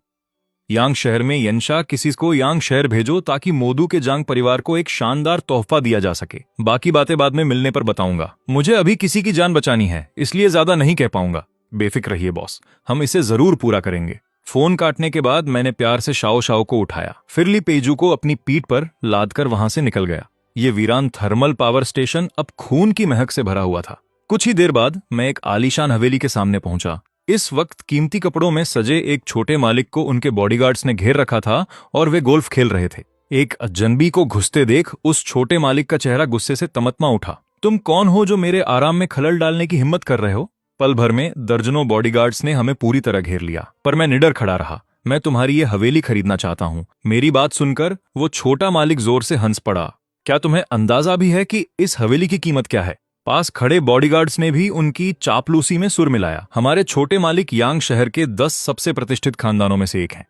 S1: यांग शहर में यंशा, किसी को यांग शहर भेजो ताकि मोदू के जांग परिवार को एक शानदार तोहफा दिया जा सके। बाकी बातें बाद में मिलने पर बताऊंगा। मुझे अभी किसी की जान बचानी है, इसलिए ज्यादा नहीं कह पाऊंगा। बेफिक्र रहिए बॉस, हम इसे जरूर पूरा करेंगे। फोन काटने के बाद मैंने प्यार से शाओ शाओ को उठाया, फिर ली पेजू को अपनी पीठ पर लादकर वहां से निकल गया। ये वीरान थर्मल पावर स्टेशन अब खून की महक से भरा हुआ था। कुछ ही देर बाद मैं एक आलीशान हवेली के सामने पहुंचा। इस वक्त कीमती कपड़ों में सजे एक छोटे मालिक को उनके बॉडीगार्ड्स ने घेर रखा था और वे गोल्फ खेल रहे थे। एक अजनबी को घुसते देख उस छोटे मालिक का चेहरा गुस्से से तमतमा उठा। तुम कौन हो जो मेरे आराम में खलल डालने की हिम्मत कर रहे हो? पल भर में दर्जनों बॉडीगार्ड्स ने हमें पूरी तरह घेर लिया, पर मैं निडर खड़ा रहा। मैं तुम्हारी ये हवेली खरीदना चाहता हूँ। मेरी बात सुनकर वो छोटा मालिक जोर से हंस पड़ा। क्या तुम्हें अंदाजा भी है कि इस हवेली की कीमत क्या है? पास खड़े बॉडीगार्ड्स ने भी उनकी चापलूसी में सुर मिलाया। हमारे छोटे मालिक यांग शहर के 10 सबसे प्रतिष्ठित खानदानों में से एक हैं।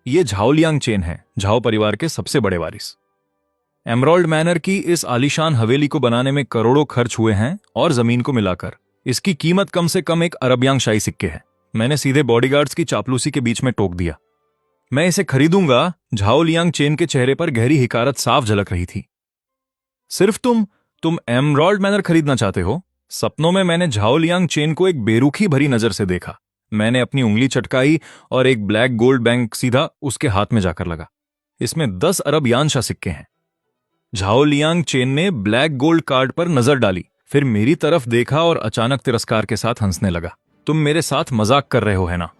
S1: ये झाओलियांग चेन है, झाओ परिवार के सबसे बड़े वारिस। एमराल्ड मैनर की इस आलीशान हवेली को बनाने में करोड़ों खर्च हुए हैं और जमीन को मिलाकर इसकी कीमत कम से कम एक अरबयांग शाही सिक्के है। मैंने सीधे बॉडीगार्ड्स की चापलूसी के बीच में टोक दिया। मैं इसे खरीदूंगा। झाओलियांग चेन के चेहरे पर गहरी हिकारत साफ झलक रही थी। सिर्फ तुम एमराल्ड मैनर खरीदना चाहते हो? सपनों में मैंने झाओ लियांग चेन को एक बेरुखी भरी नजर से देखा। मैंने अपनी उंगली चटकाई और एक ब्लैक गोल्ड बैंक सीधा उसके हाथ में जाकर लगा। इसमें 10 अरब यानशा सिक्के हैं। झाओ लियांग चेन ने ब्लैक गोल्ड कार्ड पर नजर डाली, फिर मेरी तरफ देखा और अचानक तिरस्कार के साथ हंसने लगा। तुम मेरे साथ मजाक कर रहे हो है ना?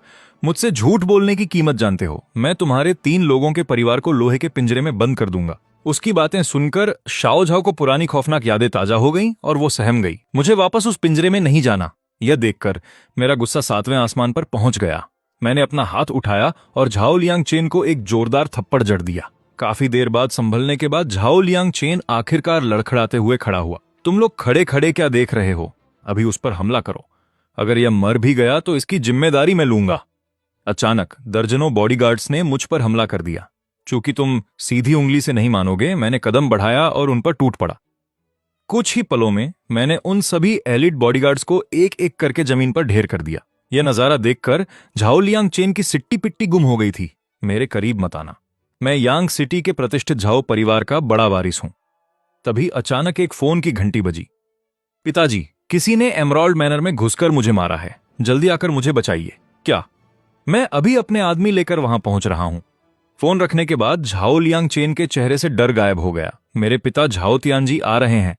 S1: मुझसे झूठ बोलने की कीमत जानते हो। मैं तुम्हारे 3 लोगों के परिवार को लोहे के पिंजरे में बंद कर दूंगा। उसकी बातें सुनकर शाओ झाओ को पुरानी खौफनाक यादें ताजा हो गईं और वो सहम गई। मुझे वापस उस पिंजरे में नहीं जाना। यह देखकर मेरा गुस्सा 7वें आसमान पर पहुंच गया। मैंने अपना हाथ उठाया और झाओ लियांग चेन को एक जोरदार थप्पड़ जड़ दिया। काफी देर बाद संभलने के बाद झाओ लियांग चेन आखिरकार लड़खड़ाते हुए खड़ा हुआ। तुम लोग खड़े खड़े क्या देख रहे हो? अभी उस पर हमला करो। अगर यह मर भी गया तो इसकी जिम्मेदारी मैं लूंगा। अचानक दर्जनों बॉडीगार्ड्स ने मुझ पर हमला कर दिया। चूंकि तुम सीधी उंगली से नहीं मानोगे, मैंने कदम बढ़ाया और उन पर टूट पड़ा। कुछ ही पलों में मैंने उन सभी एलिट बॉडीगार्ड्स को एक एक करके जमीन पर ढेर कर दिया। यह नजारा देखकर झाओ लियांग चेन की सिट्टी पिट्टी गुम हो गई थी। मेरे करीब मत आना। मैं यांग सिटी के प्रतिष्ठित झाओ परिवार का बड़ा वारिस हूं। तभी अचानक एक फोन की घंटी बजी। पिताजी, किसी ने एमराल्ड मैनर में घुसकर मुझे मारा है। जल्दी आकर मुझे बचाइए। क्या? मैं अभी अपने आदमी लेकर वहां पहुंच रहा हूं। फोन रखने के बाद झाओ लियांग चेन के चेहरे से डर गायब हो गया। मेरे पिता झाओ तियानजी आ रहे हैं।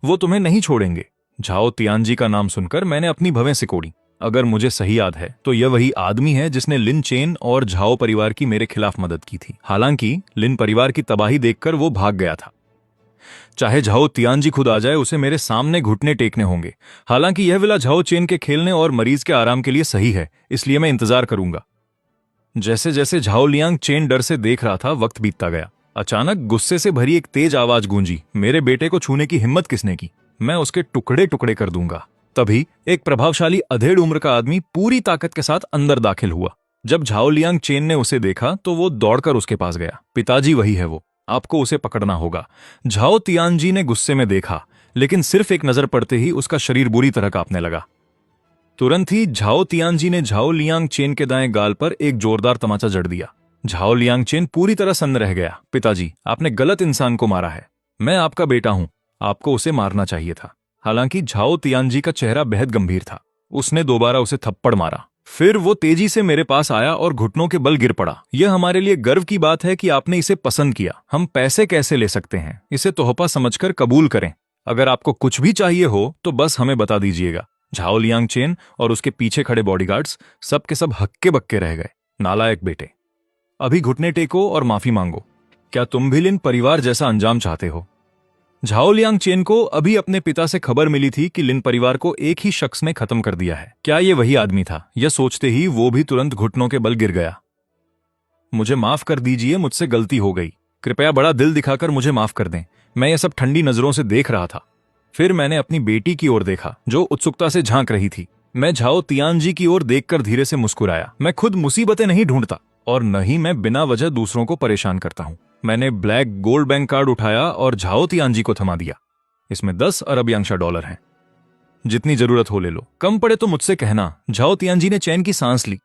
S1: वो तुम्हें नहीं छोड़ेंगे। झाओ तियानजी का नाम सुनकर मैंने अपनी भवें सिकोड़ी। अगर मुझे सही याद है तो यह वही आदमी है जिसने लिन चेन और झाओ परिवार की मेरे खिलाफ मदद की थी। हालांकि लिन परिवार की तबाही देखकर वो भाग गया था। चाहे झाओ तियानजी खुद आ जाए, उसे मेरे सामने घुटने टेकने होंगे। हालांकि यह विला झाओ चेन के खेलने और मरीज के आराम के लिए सही है, इसलिए मैं इंतजार करूंगा। जैसे जैसे झाओ लियांग चेन डर से देख रहा था, वक्त बीतता गया। अचानक गुस्से से भरी एक तेज आवाज गूंजी। मेरे बेटे को छूने की हिम्मत किसने की? मैं उसके टुकड़े टुकड़े कर दूंगा। तभी एक प्रभावशाली अधेड़ उम्र का आदमी पूरी ताकत के साथ अंदर दाखिल हुआ। जब झाओ लियांग चेन ने उसे देखा तो वो दौड़कर उसके पास गया। पिताजी, वही है वो, आपको उसे पकड़ना होगा। झाओ तियानजी ने गुस्से में देखा, लेकिन सिर्फ एक नजर पड़ते ही उसका शरीर बुरी तरह कांपने लगा। तुरंत ही झाओ तियानजी ने झाओ लियांग चेन के दाएं गाल पर एक जोरदार तमाचा जड़ दिया। झाओ लियांग चेन पूरी तरह सन्न रह गया। पिताजी, आपने गलत इंसान को मारा है। मैं आपका बेटा हूं, आपको उसे मारना चाहिए था। हालांकि झाओ तियानजी का चेहरा बेहद गंभीर था। उसने दोबारा उसे थप्पड़ मारा। फिर वो तेजी से मेरे पास आया और घुटनों के बल गिर पड़ा। यह हमारे लिए गर्व की बात है कि आपने इसे पसंद किया। हम पैसे कैसे ले सकते हैं? इसे तोहफा समझकर कबूल करें। अगर आपको कुछ भी चाहिए हो तो बस हमें बता दीजिएगा। झाओ लियांग चेन और उसके पीछे खड़े बॉडीगार्ड्स सब के सब हक्के बक्के रह गए। नालायक बेटे, अभी घुटने टेको और माफी मांगो। क्या तुम भी लिन परिवार जैसा अंजाम चाहते हो? झाओ लियांग चेन को अभी अपने पिता से खबर मिली थी कि लिन परिवार को एक ही शख्स ने खत्म कर दिया है। क्या ये वही आदमी था? यह सोचते ही वो भी तुरंत घुटनों के बल गिर गया। मुझे माफ कर दीजिए, मुझसे गलती हो गई। कृपया बड़ा दिल दिखाकर मुझे माफ कर दें। मैं ये सब ठंडी नजरों से देख रहा था। फिर मैंने अपनी बेटी की ओर देखा जो उत्सुकता से झांक रही थी। मैं झाओ तियानजी की ओर देखकर धीरे से मुस्कुराया। मैं खुद मुसीबतें नहीं ढूंढता और न ही मैं बिना वजह दूसरों को परेशान करता हूं। मैंने ब्लैक गोल्ड बैंक कार्ड उठाया और झाओ तियानजी को थमा दिया। इसमें 10 अरब यांगशा डॉलर हैं। जितनी जरूरत हो ले लो, कम पड़े तो मुझसे कहना। झाओ तियानजी ने चैन की सांस ली।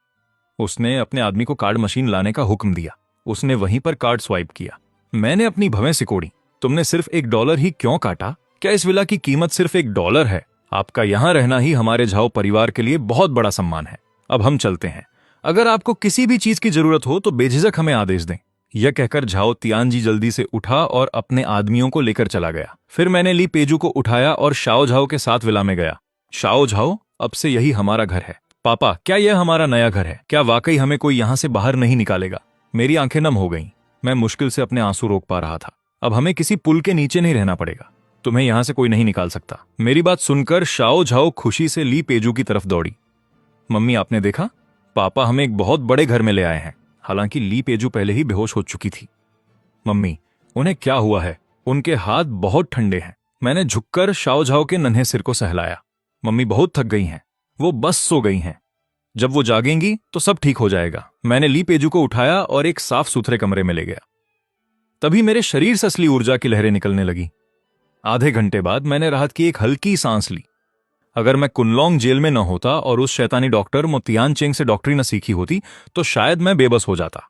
S1: उसने अपने आदमी को कार्ड मशीन लाने का हुक्म दिया। उसने वहीं पर कार्ड स्वाइप किया। मैंने अपनी भवें सिकोड़ी। तुमने सिर्फ $1 ही क्यों काटा? क्या इस विला की कीमत सिर्फ $1 है? आपका यहां रहना ही हमारे झाओ परिवार के लिए बहुत बड़ा सम्मान है। अब हम चलते हैं। अगर आपको किसी भी चीज की जरूरत हो तो बेझिझक हमें आदेश दें। यह कहकर झाओ तियानजी जल्दी से उठा और अपने आदमियों को लेकर चला गया। फिर मैंने ली पेजू को उठाया और शाओ झाओ के साथ विला में गया। शाओ झाओ, अब से यही हमारा घर है। पापा, क्या यह हमारा नया घर है? क्या वाकई हमें कोई यहां से बाहर नहीं निकालेगा? मेरी आंखें नम हो गईं। मैं मुश्किल से अपने आंसू रोक पा रहा था। अब हमें किसी पुल के नीचे नहीं रहना पड़ेगा। तुम्हें यहां से कोई नहीं निकाल सकता। मेरी बात सुनकर शाओ झाओ खुशी से ली पेजू की तरफ दौड़ी। मम्मी, आपने देखा? पापा हमें एक बहुत बड़े घर में ले आए हैं। हालांकि ली पेजू पहले ही बेहोश हो चुकी थी। मम्मी, उन्हें क्या हुआ है? उनके हाथ बहुत ठंडे हैं। मैंने झुककर शाओ झाओ के नन्हे सिर को सहलाया। मम्मी बहुत थक गई हैं। वो बस सो गई हैं। जब वो जागेंगी तो सब ठीक हो जाएगा। मैंने ली पेजू को उठाया और एक साफ सुथरे कमरे में ले गया। तभी मेरे शरीर से असली ऊर्जा की लहरें निकलने लगी। आधे घंटे बाद मैंने राहत की एक हल्की सांस ली। अगर मैं कुनलोंग जेल में न होता और उस शैतानी डॉक्टर मोतियान चेंग से डॉक्टरी न सीखी होती तो शायद मैं बेबस हो जाता।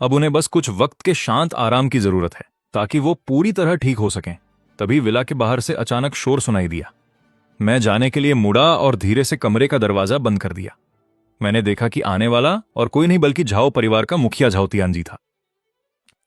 S1: अब उन्हें बस कुछ वक्त के शांत आराम की जरूरत है ताकि वो पूरी तरह ठीक हो सकें। तभी विला के बाहर से अचानक शोर सुनाई दिया। मैं जाने के लिए मुड़ा और धीरे से कमरे का दरवाजा बंद कर दिया। मैंने देखा कि आने वाला और कोई नहीं बल्कि झाओ परिवार का मुखिया झाओ तियानजी था।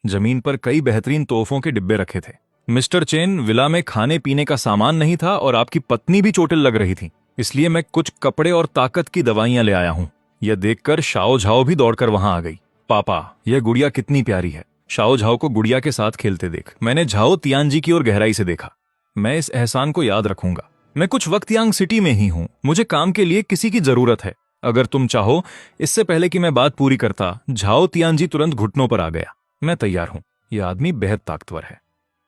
S1: जमीन पर कई बेहतरीन तोहफों के डिब्बे रखे थे। मिस्टर चेन, विला में खाने पीने का सामान नहीं था और आपकी पत्नी भी चोटिल लग रही थी, इसलिए मैं कुछ कपड़े और ताकत की दवाइयां ले आया हूं। यह देखकर शाओ झाओ भी दौड़कर वहां आ गई। पापा, यह गुड़िया कितनी प्यारी है। शाओ झाओ को गुड़िया के साथ खेलते देख मैंने झाओ तियानजी की ओर गहराई से देखा। मैं इस एहसान को याद रखूंगा। मैं कुछ वक्त यांग सिटी में ही हूं। मुझे काम के लिए किसी की जरूरत है। अगर तुम चाहो। इससे पहले कि मैं बात पूरी करता, झाओ तियानजी तुरंत घुटनों पर आ गया। मैं तैयार हूं। यह आदमी बेहद ताकतवर है।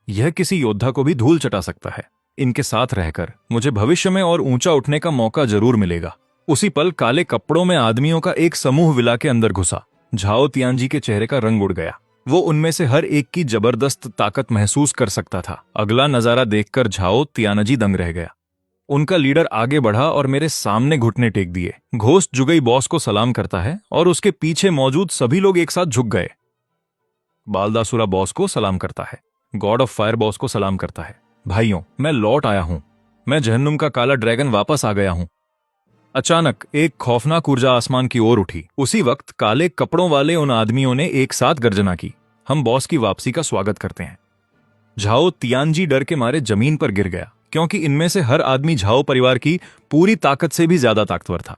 S1: यह किसी योद्धा को भी धूल चटा सकता है। इनके साथ रहकर मुझे भविष्य में और ऊंचा उठने का मौका जरूर मिलेगा। उसी पल काले कपड़ों में आदमियों का एक समूह विला के अंदर घुसा। झाओ तियानजी के चेहरे का रंग उड़ गया। वो उनमें से हर एक की जबरदस्त ताकत महसूस कर सकता था। अगला नजारा देखकर झाओ तियानजी दंग रह गया। उनका लीडर आगे बढ़ा और मेरे सामने घुटने टेक दिए। घोस्ट जुगई बॉस को सलाम करता है और उसके पीछे मौजूद सभी लोग एक साथ झुक गए। बालदासुरा बॉस को सलाम करता है। गॉड ऑफ फायर बॉस को सलाम करता है। भाइयों, मैं लौट आया हूं। मैं जहन्नुम का काला ड्रैगन वापस आ गया हूं। अचानक एक खौफनाक ऊर्जा आसमान की ओर उठी। उसी वक्त काले कपड़ों वाले उन आदमियों ने एक साथ गर्जना की। हम बॉस की वापसी का स्वागत करते हैं। झाओ तियानजी डर के मारे जमीन पर गिर गया, क्योंकि इनमें से हर आदमी झाओ परिवार की पूरी ताकत से भी ज्यादा ताकतवर था।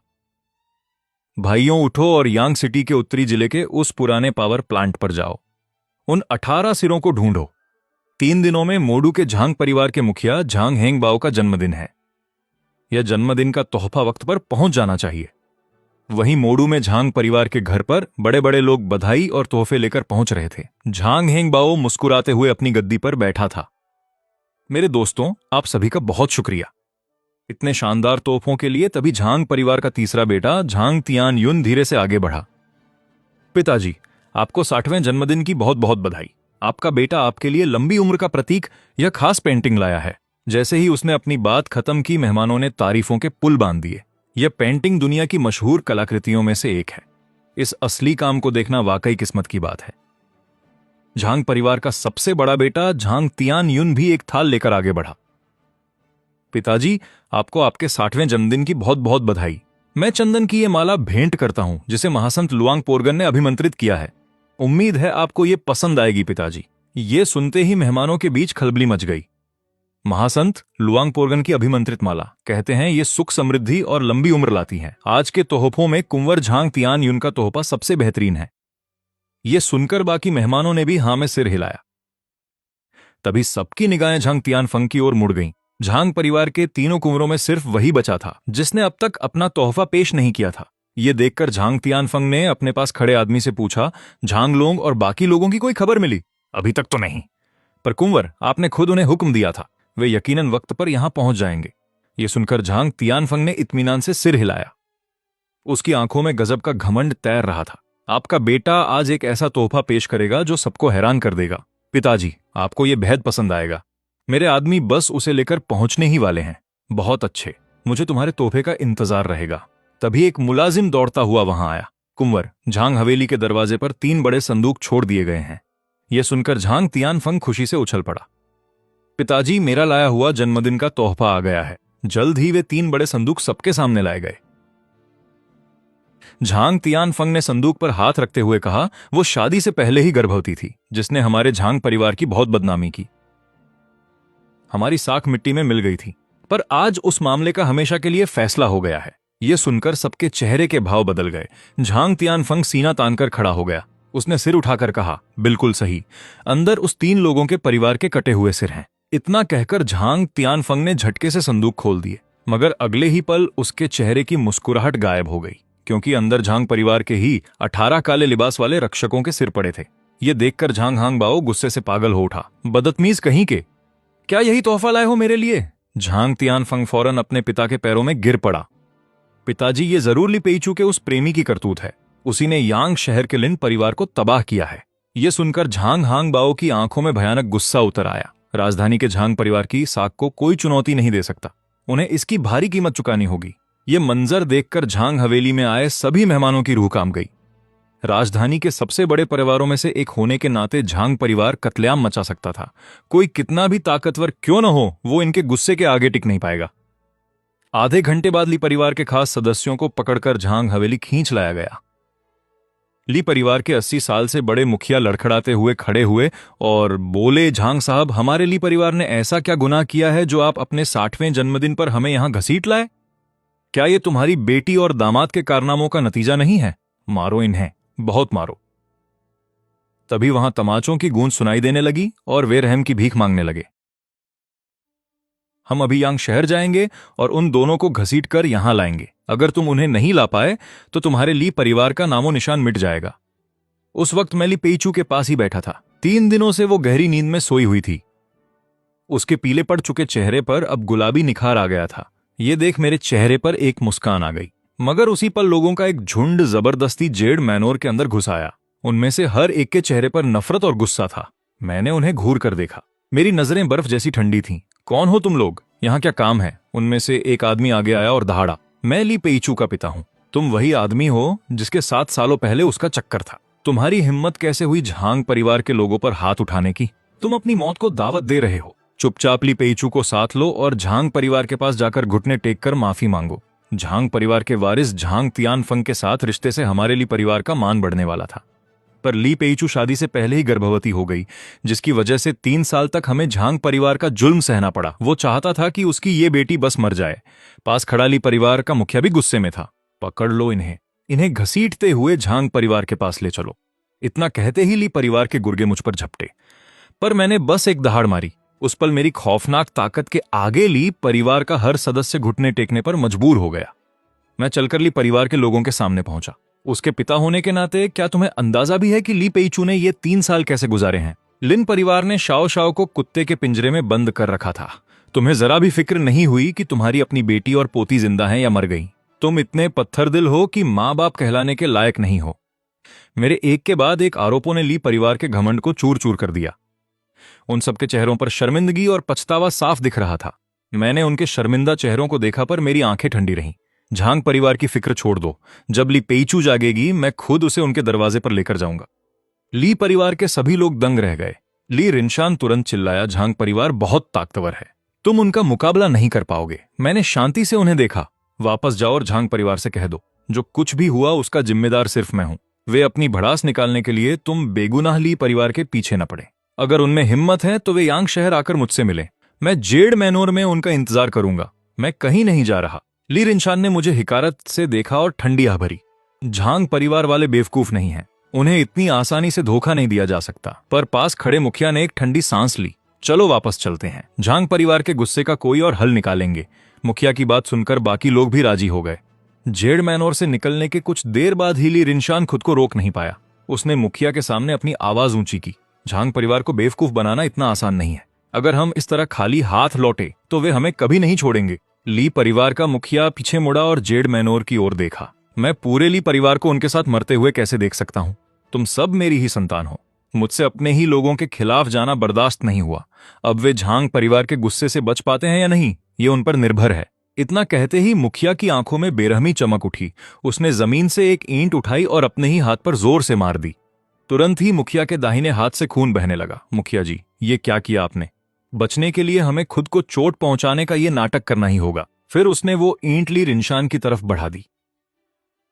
S1: भाइयों, उठो और यांग सिटी के उत्तरी जिले के उस पुराने पावर प्लांट पर जाओ। उन 18 सिरों को ढूंढो। 3 दिनों में मोडू के झांग परिवार के मुखिया झांग हेंगबाओ का जन्मदिन है। यह जन्मदिन का तोहफा वक्त पर पहुंच जाना चाहिए। वहीं मोडू में झांग परिवार के घर पर बड़े बड़े लोग बधाई और तोहफे लेकर पहुंच रहे थे। झांग हेंगबाओ मुस्कुराते हुए अपनी गद्दी पर बैठा था। मेरे दोस्तों, आप सभी का बहुत शुक्रिया इतने शानदार तोहफों के लिए। तभी झांग परिवार का तीसरा बेटा झांग तियान युन धीरे से आगे बढ़ा। पिताजी, आपको 60वें जन्मदिन की बहुत बहुत बधाई। आपका बेटा आपके लिए लंबी उम्र का प्रतीक यह खास पेंटिंग लाया है। जैसे ही उसने अपनी बात खत्म की, मेहमानों ने तारीफों के पुल बांध दिए। यह पेंटिंग दुनिया की मशहूर कलाकृतियों में से एक है। इस असली काम को देखना वाकई किस्मत की बात है। झांग परिवार का सबसे बड़ा बेटा झांग तियान युन भी एक थाल लेकर आगे बढ़ा। पिताजी, आपको आपके 60वें जन्मदिन की बहुत बहुत बधाई। मैं चंदन की ये माला भेंट करता हूं, जिसे महासंत लुआंग पोरगन ने अभिमंत्रित किया है। उम्मीद है आपको ये पसंद आएगी पिताजी। ये सुनते ही मेहमानों के बीच खलबली मच गई। महासंत लुआंग पोरगन की अभिमंत्रित माला, कहते हैं ये सुख समृद्धि और लंबी उम्र लाती है। आज के तोहफों में कुंवर झांग तियान युन का तोहफा सबसे बेहतरीन है। ये सुनकर बाकी मेहमानों ने भी हां में सिर हिलाया। तभी सबकी निगाहें झांग तियानफंग की ओर मुड़ गईं। झांग परिवार के तीनों कुंवरों में सिर्फ वही बचा था जिसने अब तक अपना तोहफा पेश नहीं किया था। ये देखकर झांग तियानफंग ने अपने पास खड़े आदमी से पूछा, झांग लोंग और बाकी लोगों की कोई खबर मिली? अभी तक तो नहीं, पर कुंवर, आपने खुद उन्हें हुक्म दिया था। वे यकीनन वक्त पर यहां पहुंच जाएंगे। ये सुनकर झांग तियानफंग ने इत्मीनान से सिर हिलाया। उसकी आंखों में गजब का घमंड तैर रहा था। आपका बेटा आज एक ऐसा तोहफा पेश करेगा जो सबको हैरान कर देगा। पिताजी, आपको यह बेहद पसंद आएगा। मेरे आदमी बस उसे लेकर पहुंचने ही वाले हैं। बहुत अच्छे, मुझे तुम्हारे तोहफे का इंतजार रहेगा। तभी एक मुलाजिम दौड़ता हुआ वहां आया। कुंवर, झांग हवेली के दरवाजे पर 3 बड़े संदूक छोड़ दिए गए हैं। यह सुनकर झांग तियानफंग खुशी से उछल पड़ा। पिताजी, मेरा लाया हुआ जन्मदिन का तोहफा आ गया है। जल्द ही वे 3 बड़े संदूक सबके सामने लाए गए। झांग तियानफंग ने संदूक पर हाथ रखते हुए कहा, वो शादी से पहले ही गर्भवती थी, जिसने हमारे झांग परिवार की बहुत बदनामी की। हमारी साख मिट्टी में मिल गई थी, पर आज उस मामले का हमेशा के लिए फैसला हो गया है। यह सुनकर सबके चेहरे के भाव बदल गए। झांग तियानफंग सीना तानकर खड़ा हो गया। उसने सिर उठाकर कहा, बिल्कुल सही, अंदर उस 3 लोगों के परिवार के कटे हुए सिर हैं। इतना कहकर झांग तियानफंग ने झटके से संदूक खोल दिए, मगर अगले ही पल उसके चेहरे की मुस्कुराहट गायब हो गई, क्योंकि अंदर झांग परिवार के ही 18 काले लिबास वाले रक्षकों के सिर पड़े थे। यह देखकर झांग हांगबाओ गुस्से से पागल हो उठा। बदतमीज कहीं के, क्या यही तोहफा लाए हो मेरे लिए? झांग तियानफंग फौरन अपने पिता के पैरों में गिर पड़ा। पिताजी, ये जरूर लिपेइचू के उस प्रेमी की करतूत है। उसी ने यांग शहर के लिन परिवार को तबाह किया है। यह सुनकर झांग हांगबाओ की आंखों में भयानक गुस्सा उतर आया। राजधानी के झांग परिवार की साख को कोई चुनौती नहीं दे सकता। उन्हें इसकी भारी कीमत चुकानी होगी। यह मंजर देखकर झांग हवेली में आए सभी मेहमानों की रूह कांप गई। राजधानी के सबसे बड़े परिवारों में से एक होने के नाते झांग परिवार कत्लेआम मचा सकता था। कोई कितना भी ताकतवर क्यों न हो, वो इनके गुस्से के आगे टिक नहीं पाएगा। आधे घंटे बाद ली परिवार के खास सदस्यों को पकड़कर झांग हवेली खींच लाया गया। ली परिवार के 80 साल से बड़े मुखिया लड़खड़ाते हुए खड़े हुए और बोले, झांग साहब, हमारे ली परिवार ने ऐसा क्या गुनाह किया है जो आप अपने 60वें जन्मदिन पर हमें यहां घसीट लाए? क्या ये तुम्हारी बेटी और दामाद के कारनामों का नतीजा नहीं है? मारो इन्हें, बहुत मारो। तभी वहां तमाचों की गूंज सुनाई देने लगी और वे रहम की भीख मांगने लगे। हम अभी यांग शहर जाएंगे और उन दोनों को घसीट कर यहां लाएंगे। अगर तुम उन्हें नहीं ला पाए तो तुम्हारे ली परिवार का नामो निशान मिट जाएगा। उस वक्त मैं ली पेईचू के पास ही बैठा था। 3 दिनों से वो गहरी नींद में सोई हुई थी। उसके पीले पड़ चुके चेहरे पर अब गुलाबी निखार आ गया था। ये देख मेरे चेहरे पर एक मुस्कान आ गई। मगर उसी पल लोगों का एक झुंड जबरदस्ती जेड मैनोर के अंदर घुस आया। उनमें से हर एक के चेहरे पर नफरत और गुस्सा था। मैंने उन्हें घूर कर देखा। मेरी नजरें बर्फ जैसी ठंडी थीं। कौन हो तुम लोग? यहाँ क्या काम है? उनमें से एक आदमी आगे आया और दहाड़ा, मैं ली पेईचू का पिता हूं। तुम वही आदमी हो जिसके 7 सालों पहले उसका चक्कर था। तुम्हारी हिम्मत कैसे हुई झांग परिवार के लोगों पर हाथ उठाने की? तुम अपनी मौत को दावत दे रहे हो। चुपचाप ली पेईचू को साथ लो और झांग परिवार के पास जाकर घुटने टेक कर माफी मांगो। झांग परिवार के वारिस झांग तियानफंग के साथ रिश्ते से हमारे ली परिवार का मान बढ़ने वाला था। पर ली पेईचू शादी से पहले ही गर्भवती हो गई, जिसकी वजह से 3 साल तक हमें झांग परिवार का जुल्म सहना पड़ा। वो चाहता था कि उसकी ये बेटी बस मर जाए। पास खड़ा ली परिवार का मुखिया भी गुस्से में था। पकड़ लो इन्हें, इन्हें घसीटते हुए झांग परिवार के पास ले चलो। इतना कहते ही ली परिवार के गुर्गे मुझ पर झपटे, पर मैंने बस एक दहाड़ मारी। उस पल मेरी खौफनाक ताकत के आगे ली परिवार का हर सदस्य घुटने टेकने पर मजबूर हो गया। मैं चलकर ली परिवार के लोगों के सामने पहुंचा। उसके पिता होने के नाते क्या तुम्हें अंदाजा भी है कि ली पेईचू ने ये 3 साल कैसे गुजारे हैं? लिन परिवार ने शाओ शाओ को कुत्ते के पिंजरे में बंद कर रखा था। तुम्हें जरा भी फिक्र नहीं हुई कि तुम्हारी अपनी बेटी और पोती जिंदा हैं या मर गई। तुम इतने पत्थरदिल हो कि माँ बाप कहलाने के लायक नहीं हो। मेरे एक के बाद एक आरोपों ने ली परिवार के घमंड को चूर चूर कर दिया। उन सबके चेहरों पर शर्मिंदगी और पछतावा साफ दिख रहा था। मैंने उनके शर्मिंदा चेहरों को देखा पर मेरी आंखें ठंडी रहीं। झांग परिवार की फिक्र छोड़ दो। जब ली पेईचू जागेगी मैं खुद उसे उनके दरवाजे पर लेकर जाऊंगा। ली परिवार के सभी लोग दंग रह गए। ली रिनशान तुरंत चिल्लाया, झांग परिवार बहुत ताकतवर है, तुम उनका मुकाबला नहीं कर पाओगे। मैंने शांति से उन्हें देखा। वापस जाओ और झांग परिवार से कह दो, जो कुछ भी हुआ उसका जिम्मेदार सिर्फ मैं हूं। वे अपनी भड़ास निकालने के लिए तुम बेगुनाह ली परिवार के पीछे न पड़े। अगर उनमें हिम्मत है तो वे यांग शहर आकर मुझसे मिले। मैं जेड मैनोर में उनका इंतजार करूंगा। मैं कहीं नहीं जा रहा। ली रिनशान ने मुझे हिकारत से देखा और ठंडी आह भरी। झांग परिवार वाले बेवकूफ नहीं हैं। उन्हें इतनी आसानी से धोखा नहीं दिया जा सकता। पर पास खड़े मुखिया ने एक ठंडी सांस ली। चलो वापस चलते हैं। झांग परिवार के गुस्से का कोई और हल निकालेंगे। मुखिया की बात सुनकर बाकी लोग भी राजी हो गए। जेड मैनोर से निकलने के कुछ देर बाद ही ली रिनशान खुद को रोक नहीं पाया। उसने मुखिया के सामने अपनी आवाज ऊंची की। झांग परिवार को बेवकूफ बनाना इतना आसान नहीं है। अगर हम इस तरह खाली हाथ लौटे तो वे हमें कभी नहीं छोड़ेंगे। ली परिवार का मुखिया पीछे मुड़ा और जेड मैनोर की ओर देखा। मैं पूरे ली परिवार को उनके साथ मरते हुए कैसे देख सकता हूं? तुम सब मेरी ही संतान हो। मुझसे अपने ही लोगों के खिलाफ जाना बर्दाश्त नहीं हुआ। अब वे झांग परिवार के गुस्से से बच पाते हैं या नहीं, ये उन पर निर्भर है। इतना कहते ही मुखिया की आंखों में बेरहमी चमक उठी। उसने जमीन से एक ईंट उठाई और अपने ही हाथ पर जोर से मार दी। तुरंत ही मुखिया के दाहिने हाथ से खून बहने लगा। मुखिया जी, ये क्या किया आपने? बचने के लिए हमें खुद को चोट पहुंचाने का ये नाटक करना ही होगा। फिर उसने वो ईंट ली रिनशान की तरफ बढ़ा दी।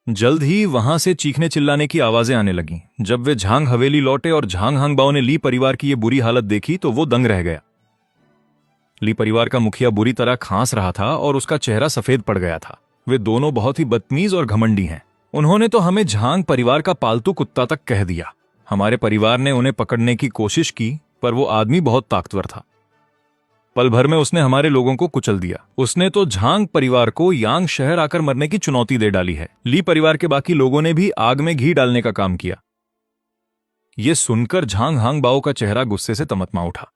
S1: जल्द ही वहां से चीखने चिल्लाने की आवाजें आने लगीं। जब वे झांग हवेली लौटे और झांग हांगबाओ ने ली परिवार की ये बुरी हालत देखी तो वो दंग रह गया। ली परिवार का मुखिया बुरी तरह खांस रहा था और उसका चेहरा सफेद पड़ गया था। वे दोनों बहुत ही बदतमीज और घमंडी हैं। उन्होंने तो हमें झांग परिवार का पालतू कुत्ता तक कह दिया। हमारे परिवार ने उन्हें पकड़ने की कोशिश की पर वो आदमी बहुत ताकतवर था। पल भर में उसने हमारे लोगों को कुचल दिया। उसने तो झांग परिवार को यांग शहर आकर मरने की चुनौती दे डाली है। ली परिवार के बाकी लोगों ने भी आग में घी डालने का काम किया। यह सुनकर झांग हांगबाओ का चेहरा गुस्से से तमतमा उठा।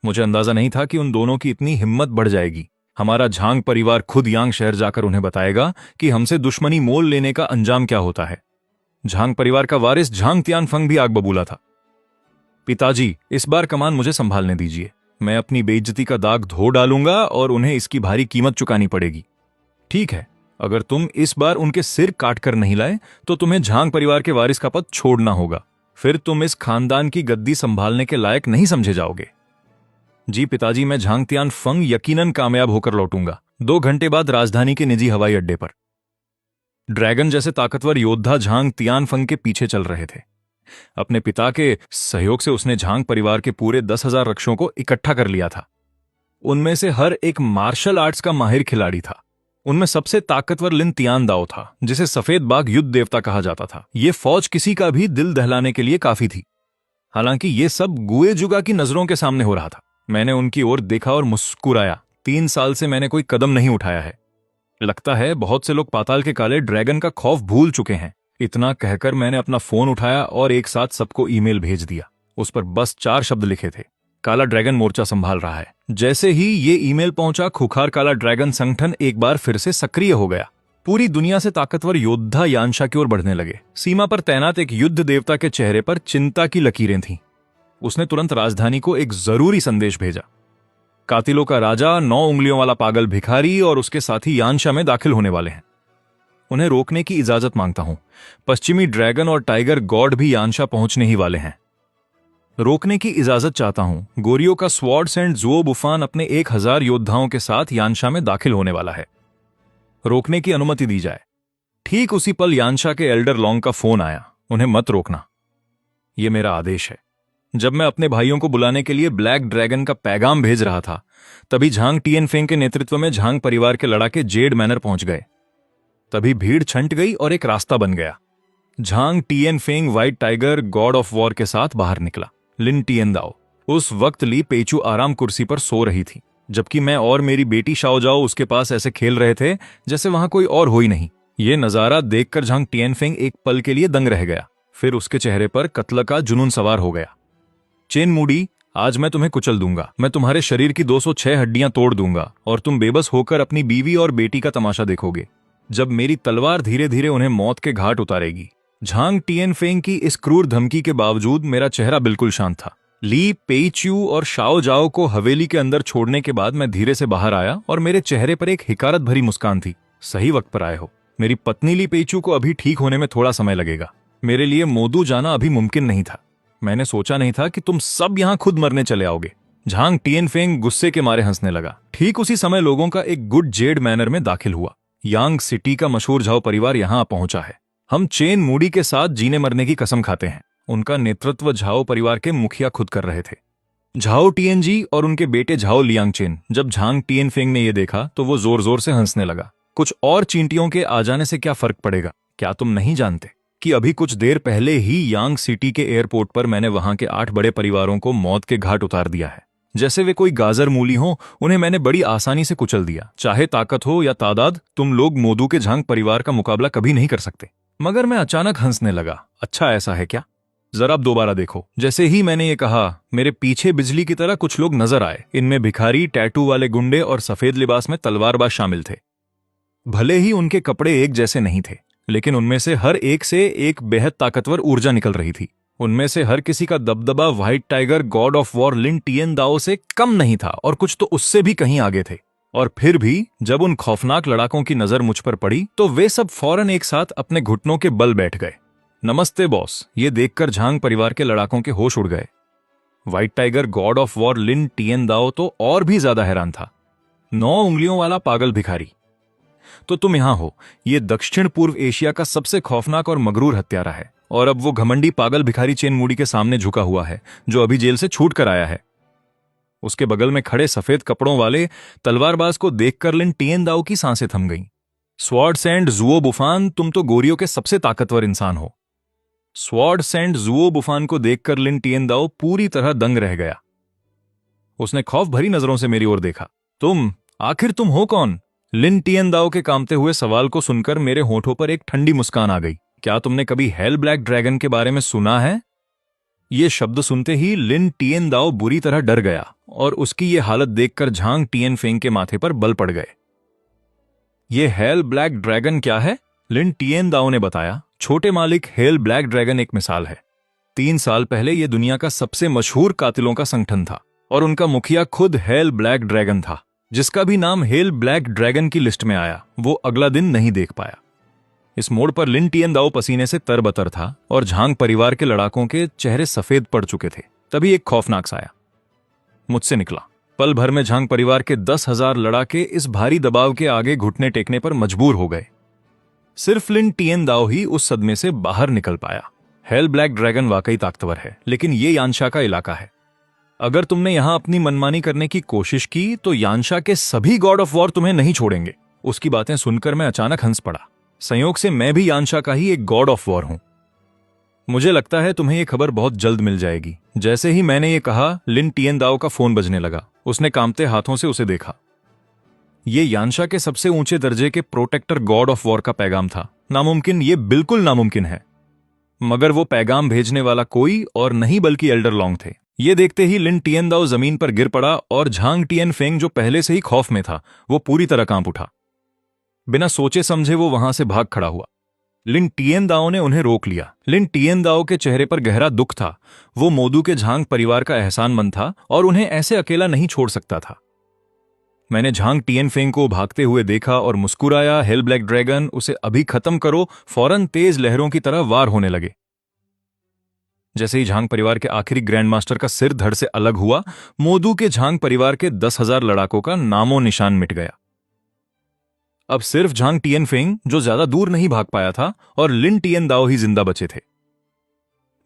S1: मुझे अंदाजा नहीं था कि उन दोनों की इतनी हिम्मत बढ़ जाएगी। हमारा झांग परिवार खुद यांग शहर जाकर उन्हें बताएगा कि हमसे दुश्मनी मोल लेने का अंजाम क्या होता है। झांग परिवार का वारिस झांग तियानफंग भी आग बबूला था। पिताजी, इस बार कमान मुझे संभालने दीजिए। मैं अपनी बेइज्जती का दाग धो डालूंगा और उन्हें इसकी भारी कीमत चुकानी पड़ेगी। ठीक है, अगर तुम इस बार उनके सिर काट कर नहीं लाए तो तुम्हें झांग परिवार के वारिस का पद छोड़ना होगा। फिर तुम इस खानदान की गद्दी संभालने के लायक नहीं समझे जाओगे। जी पिताजी, मैं झांग तियानफंग यकीनन कामयाब होकर लौटूंगा। 2 घंटे बाद राजधानी के निजी हवाई अड्डे पर ड्रैगन जैसे ताकतवर योद्धा झांग तियानफंग के पीछे चल रहे थे। अपने पिता के सहयोग से उसने झांग परिवार के पूरे 10,000 रक्षों को इकट्ठा कर लिया था। उनमें से हर एक मार्शल आर्ट्स का माहिर खिलाड़ी था। उनमें सबसे ताकतवर लिन तियानदाओ था, जिसे सफेद बाघ युद्ध देवता कहा जाता था। ये फौज किसी का भी दिल दहलाने के लिए काफी थी। हालांकि ये सब गुए जुगा की नजरों के सामने हो रहा था। मैंने उनकी ओर देखा और मुस्कुराया। 3 साल से मैंने कोई कदम नहीं उठाया है। लगता है बहुत से लोग पाताल के काले ड्रैगन का खौफ भूल चुके हैं। इतना कहकर मैंने अपना फोन उठाया और एक साथ सबको ईमेल भेज दिया। उस पर बस 4 शब्द लिखे थे, काला ड्रैगन मोर्चा संभाल रहा है। जैसे ही ये ईमेल पहुंचा, खुखार काला ड्रैगन संगठन एक बार फिर से सक्रिय हो गया। पूरी दुनिया से ताकतवर योद्धा यानशा की ओर बढ़ने लगे। सीमा पर तैनात एक युद्ध देवता के चेहरे पर चिंता की लकीरें थीं। उसने तुरंत राजधानी को एक जरूरी संदेश भेजा। कातिलों का राजा, 9 उंगलियों वाला पागल भिखारी और उसके साथी यानशा में दाखिल होने वाले हैं। उन्हें रोकने की इजाजत मांगता हूं। पश्चिमी ड्रैगन और टाइगर गॉड भी यानशा पहुंचने ही वाले हैं। रोकने की इजाजत चाहता हूं। गोरियों का स्वॉर्ड्स एंड जुओ बुफान अपने 1000 योद्धाओं के साथ यानशा में दाखिल होने वाला है। रोकने की अनुमति दी जाए। ठीक उसी पल यानशा के एल्डर लॉन्ग का फोन आया। उन्हें मत रोकना, यह मेरा आदेश है। जब मैं अपने भाइयों को बुलाने के लिए ब्लैक ड्रैगन का पैगाम भेज रहा था, तभी झांग टिएनफेंग के नेतृत्व में झांग परिवार के लड़ाके जेड मैनर पहुंच गए। तभी भीड़ छंट गई और एक रास्ता बन गया। Zhang Tianfeng white tiger god of war के साथ बाहर निकला। लिन टिएनदाओ। उस वक्त ली पेचू आराम कुर्सी पर सो रही थी, जबकि मैं और मेरी बेटी शाओजाओ उसके पास ऐसे खेल रहे थे जैसे वहां कोई और हो ही नहीं। ये नजारा देखकर झांग टिएनफेंग एक पल के लिए दंग रह गया। फिर उसके चेहरे पर कत्ल का जुनून सवार हो गया। चेन मूडी, आज मैं तुम्हें कुचल दूंगा। मैं तुम्हारे शरीर की 206 हड्डियां तोड़ दूंगा और तुम बेबस होकर अपनी बीवी और बेटी का तमाशा देखोगे जब मेरी तलवार धीरे धीरे उन्हें मौत के घाट उतारेगी। झांग टिएनफेंग की इस क्रूर धमकी के बावजूद मेरा चेहरा बिल्कुल शांत था। ली पेइच्यू और शाओ जाओ को हवेली के अंदर छोड़ने के बाद मैं धीरे से बाहर आया और मेरे चेहरे पर एक हिकारत भरी मुस्कान थी। सही वक्त पर आए हो। मेरी पत्नी ली पेइच्यू को अभी ठीक होने में थोड़ा समय लगेगा। मेरे लिए मोदू जाना अभी मुमकिन नहीं था। मैंने सोचा नहीं था कि तुम सब यहां खुद मरने चले आओगे। झांग टिएनफेंग गुस्से के मारे हंसने लगा। ठीक उसी समय लोगों का एक गुड जेड मैनर में दाखिल हुआ। यांग सिटी का मशहूर झाओ परिवार यहां पहुंचा है। हम चेन मूडी के साथ जीने मरने की कसम खाते हैं। उनका नेतृत्व झाओ परिवार के मुखिया खुद कर रहे थे, झाओ टिएनजी और उनके बेटे झाओ लियांगचेन। जब झांग टिएनफेंग ने यह देखा तो वो जोर जोर से हंसने लगा। कुछ और चींटियों के आ जाने से क्या फर्क पड़ेगा? क्या तुम नहीं जानते कि अभी कुछ देर पहले ही यांग सिटी के एयरपोर्ट पर मैंने वहां के 8 बड़े परिवारों को मौत के घाट उतार दिया है। जैसे वे कोई गाजर मूली हो, उन्हें मैंने बड़ी आसानी से कुचल दिया। चाहे ताकत हो या तादाद, तुम लोग मोदू के झांग परिवार का मुकाबला कभी नहीं कर सकते। मगर मैं अचानक हंसने लगा। अच्छा ऐसा है क्या? जरा अब दोबारा देखो। जैसे ही मैंने ये कहा, मेरे पीछे बिजली की तरह कुछ लोग नजर आए। इनमें भिखारी, टैटू वाले गुंडे और सफेद लिबास में तलवारबाज शामिल थे। भले ही उनके कपड़े एक जैसे नहीं थे, लेकिन उनमें से हर एक से एक बेहद ताकतवर ऊर्जा निकल रही थी। उनमें से हर किसी का दबदबा white tiger god of war Lin Tiandao से कम नहीं था और कुछ तो उससे भी कहीं आगे थे। और फिर भी जब उन खौफनाक लड़ाकों की नजर मुझ पर पड़ी तो वे सब फौरन एक साथ अपने घुटनों के बल बैठ गए। नमस्ते बॉस। ये देखकर झांग परिवार के लड़ाकों के होश उड़ गए। White tiger god of war Lin Tiandao तो और भी ज्यादा हैरान था। 9 उंगलियों वाला पागल भिखारी, तो तुम यहां हो। ये दक्षिण पूर्व एशिया का सबसे खौफनाक और मगरूर हत्यारा है। और अब वो घमंडी पागल भिखारी चेन मूडी के सामने झुका हुआ है, जो अभी जेल से छूट कर आया है। उसके बगल में खड़े सफेद कपड़ों वाले तलवारबाज को देखकर लिन टिएनदाओ की सांसें थम गईं। स्वॉर्ड्स एंड जुओ बुफान, तुम तो गोरियों के सबसे ताकतवर इंसान हो। स्वॉर्ड्स एंड जुओ बुफान को देखकर लिन टिएनदाओ पूरी तरह दंग रह गया। उसने खौफ भरी नजरों से मेरी ओर देखा। आखिर तुम हो कौन? लिन टिएनदाओ के कांपते हुए सवाल को सुनकर मेरे होठों पर एक ठंडी मुस्कान आ गई। क्या तुमने कभी हेल ब्लैक ड्रैगन के बारे में सुना है? ये शब्द सुनते ही लिन टिएनदाओ बुरी तरह डर गया और उसकी ये हालत देखकर झांग टिएनफेंग के माथे पर बल पड़ गए। ये हेल ब्लैक ड्रैगन क्या है? लिन टिएनदाओ ने बताया। छोटे मालिक, हेल ब्लैक ड्रैगन एक मिसाल है। 3 साल पहले यह दुनिया का सबसे मशहूर कातिलों का संगठन था और उनका मुखिया खुद हेल ब्लैक ड्रैगन था। जिसका भी नाम हेल ब्लैक ड्रैगन की लिस्ट में आया, वो अगला दिन नहीं देख पाया। इस मोड़ पर लिन टिएनदाओ पसीने से तरबतर था और झांग परिवार के लड़ाकों के चेहरे सफेद पड़ चुके थे। तभी एक खौफनाक साया मुझसे निकला। पल भर में झांग परिवार के 10,000 लड़ाके इस भारी दबाव के आगे घुटने टेकने पर मजबूर हो गए। सिर्फ लिन टिएन दाओ ही उस सदमे से बाहर निकल पाया। हेल ब्लैक ड्रैगन वाकई ताकतवर है, लेकिन ये यानशा का इलाका है। अगर तुमने यहां अपनी मनमानी करने की कोशिश की तो यानशा के सभी गॉड ऑफ वॉर तुम्हें नहीं छोड़ेंगे। उसकी बातें सुनकर मैं अचानक हंस पड़ा। संयोग से मैं भी यानशा का ही एक गॉड ऑफ वॉर हूं। मुझे लगता है तुम्हें यह खबर बहुत जल्द मिल जाएगी। जैसे ही मैंने ये कहा, लिन टिएन दाओ का फोन बजने लगा। उसने कांपते हाथों से उसे देखा। ये यानशा के सबसे ऊंचे दर्जे के प्रोटेक्टर गॉड ऑफ वॉर का पैगाम था। नामुमकिन, ये बिल्कुल नामुमकिन है। मगर वो पैगाम भेजने वाला कोई और नहीं बल्कि एल्डर लॉन्ग थे। ये देखते ही लिन टिएन दाओ जमीन पर गिर पड़ा और झांग टिएन फेंग, जो पहले से ही खौफ में था, वो पूरी तरह कांप उठा। बिना सोचे समझे वो वहां से भाग खड़ा हुआ। लिन टिएन दाओ ने उन्हें रोक लिया। लिन टिएन दाओ के चेहरे पर गहरा दुख था। वो मोदू के झांग परिवार का एहसानमंद था और उन्हें ऐसे अकेला नहीं छोड़ सकता था। मैंने झांग टिएन फेंग को भागते हुए देखा और मुस्कुराया। हेल ब्लैक ड्रैगन, उसे अभी खत्म करो। फौरन तेज लहरों की तरह वार होने लगे। जैसे ही झांग परिवार के आखिरी ग्रैंड मास्टर का सिर धड़ से अलग हुआ, मोदू के झांग परिवार के 10,000 लड़ाकों का नामो निशान मिट गया। अब सिर्फ झांग टिएन फेंग, जो ज्यादा दूर नहीं भाग पाया था, और लिन टिएन दाओ ही जिंदा बचे थे।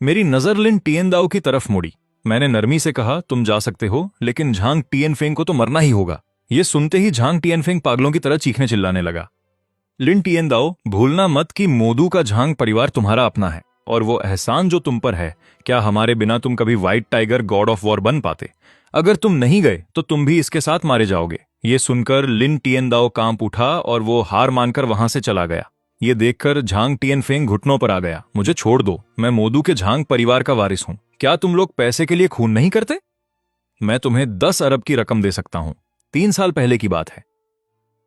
S1: मेरी नजर लिन टिएन दाओ की तरफ मुड़ी। मैंने नरमी से कहा, तुम जा सकते हो, लेकिन झांग टिएन फेंग को तो मरना ही होगा। यह सुनते ही झांग टिएन फेंग पागलों की तरह चीखने चिल्लाने लगा। लिन टिएन दाओ, भूलना मत कि मोदू का झांग परिवार तुम्हारा अपना है, और वो एहसान जो तुम पर है, क्या हमारे बिना तुम कभी white tiger god of war बन पाते? अगर तुम नहीं गए तो तुम भी इसके साथ मारे जाओगे। ये सुनकर लिन टिएन दाओ कांप उठा और वो हार मानकर वहां से चला गया। ये देखकर झांग टिएन फेंग घुटनों पर आ गया। मुझे छोड़ दो, मैं मोदू के झांग परिवार का वारिस हूं। क्या तुम लोग पैसे के लिए खून नहीं करते? मैं तुम्हें 10 अरब की रकम दे सकता हूं। 3 साल पहले की बात है।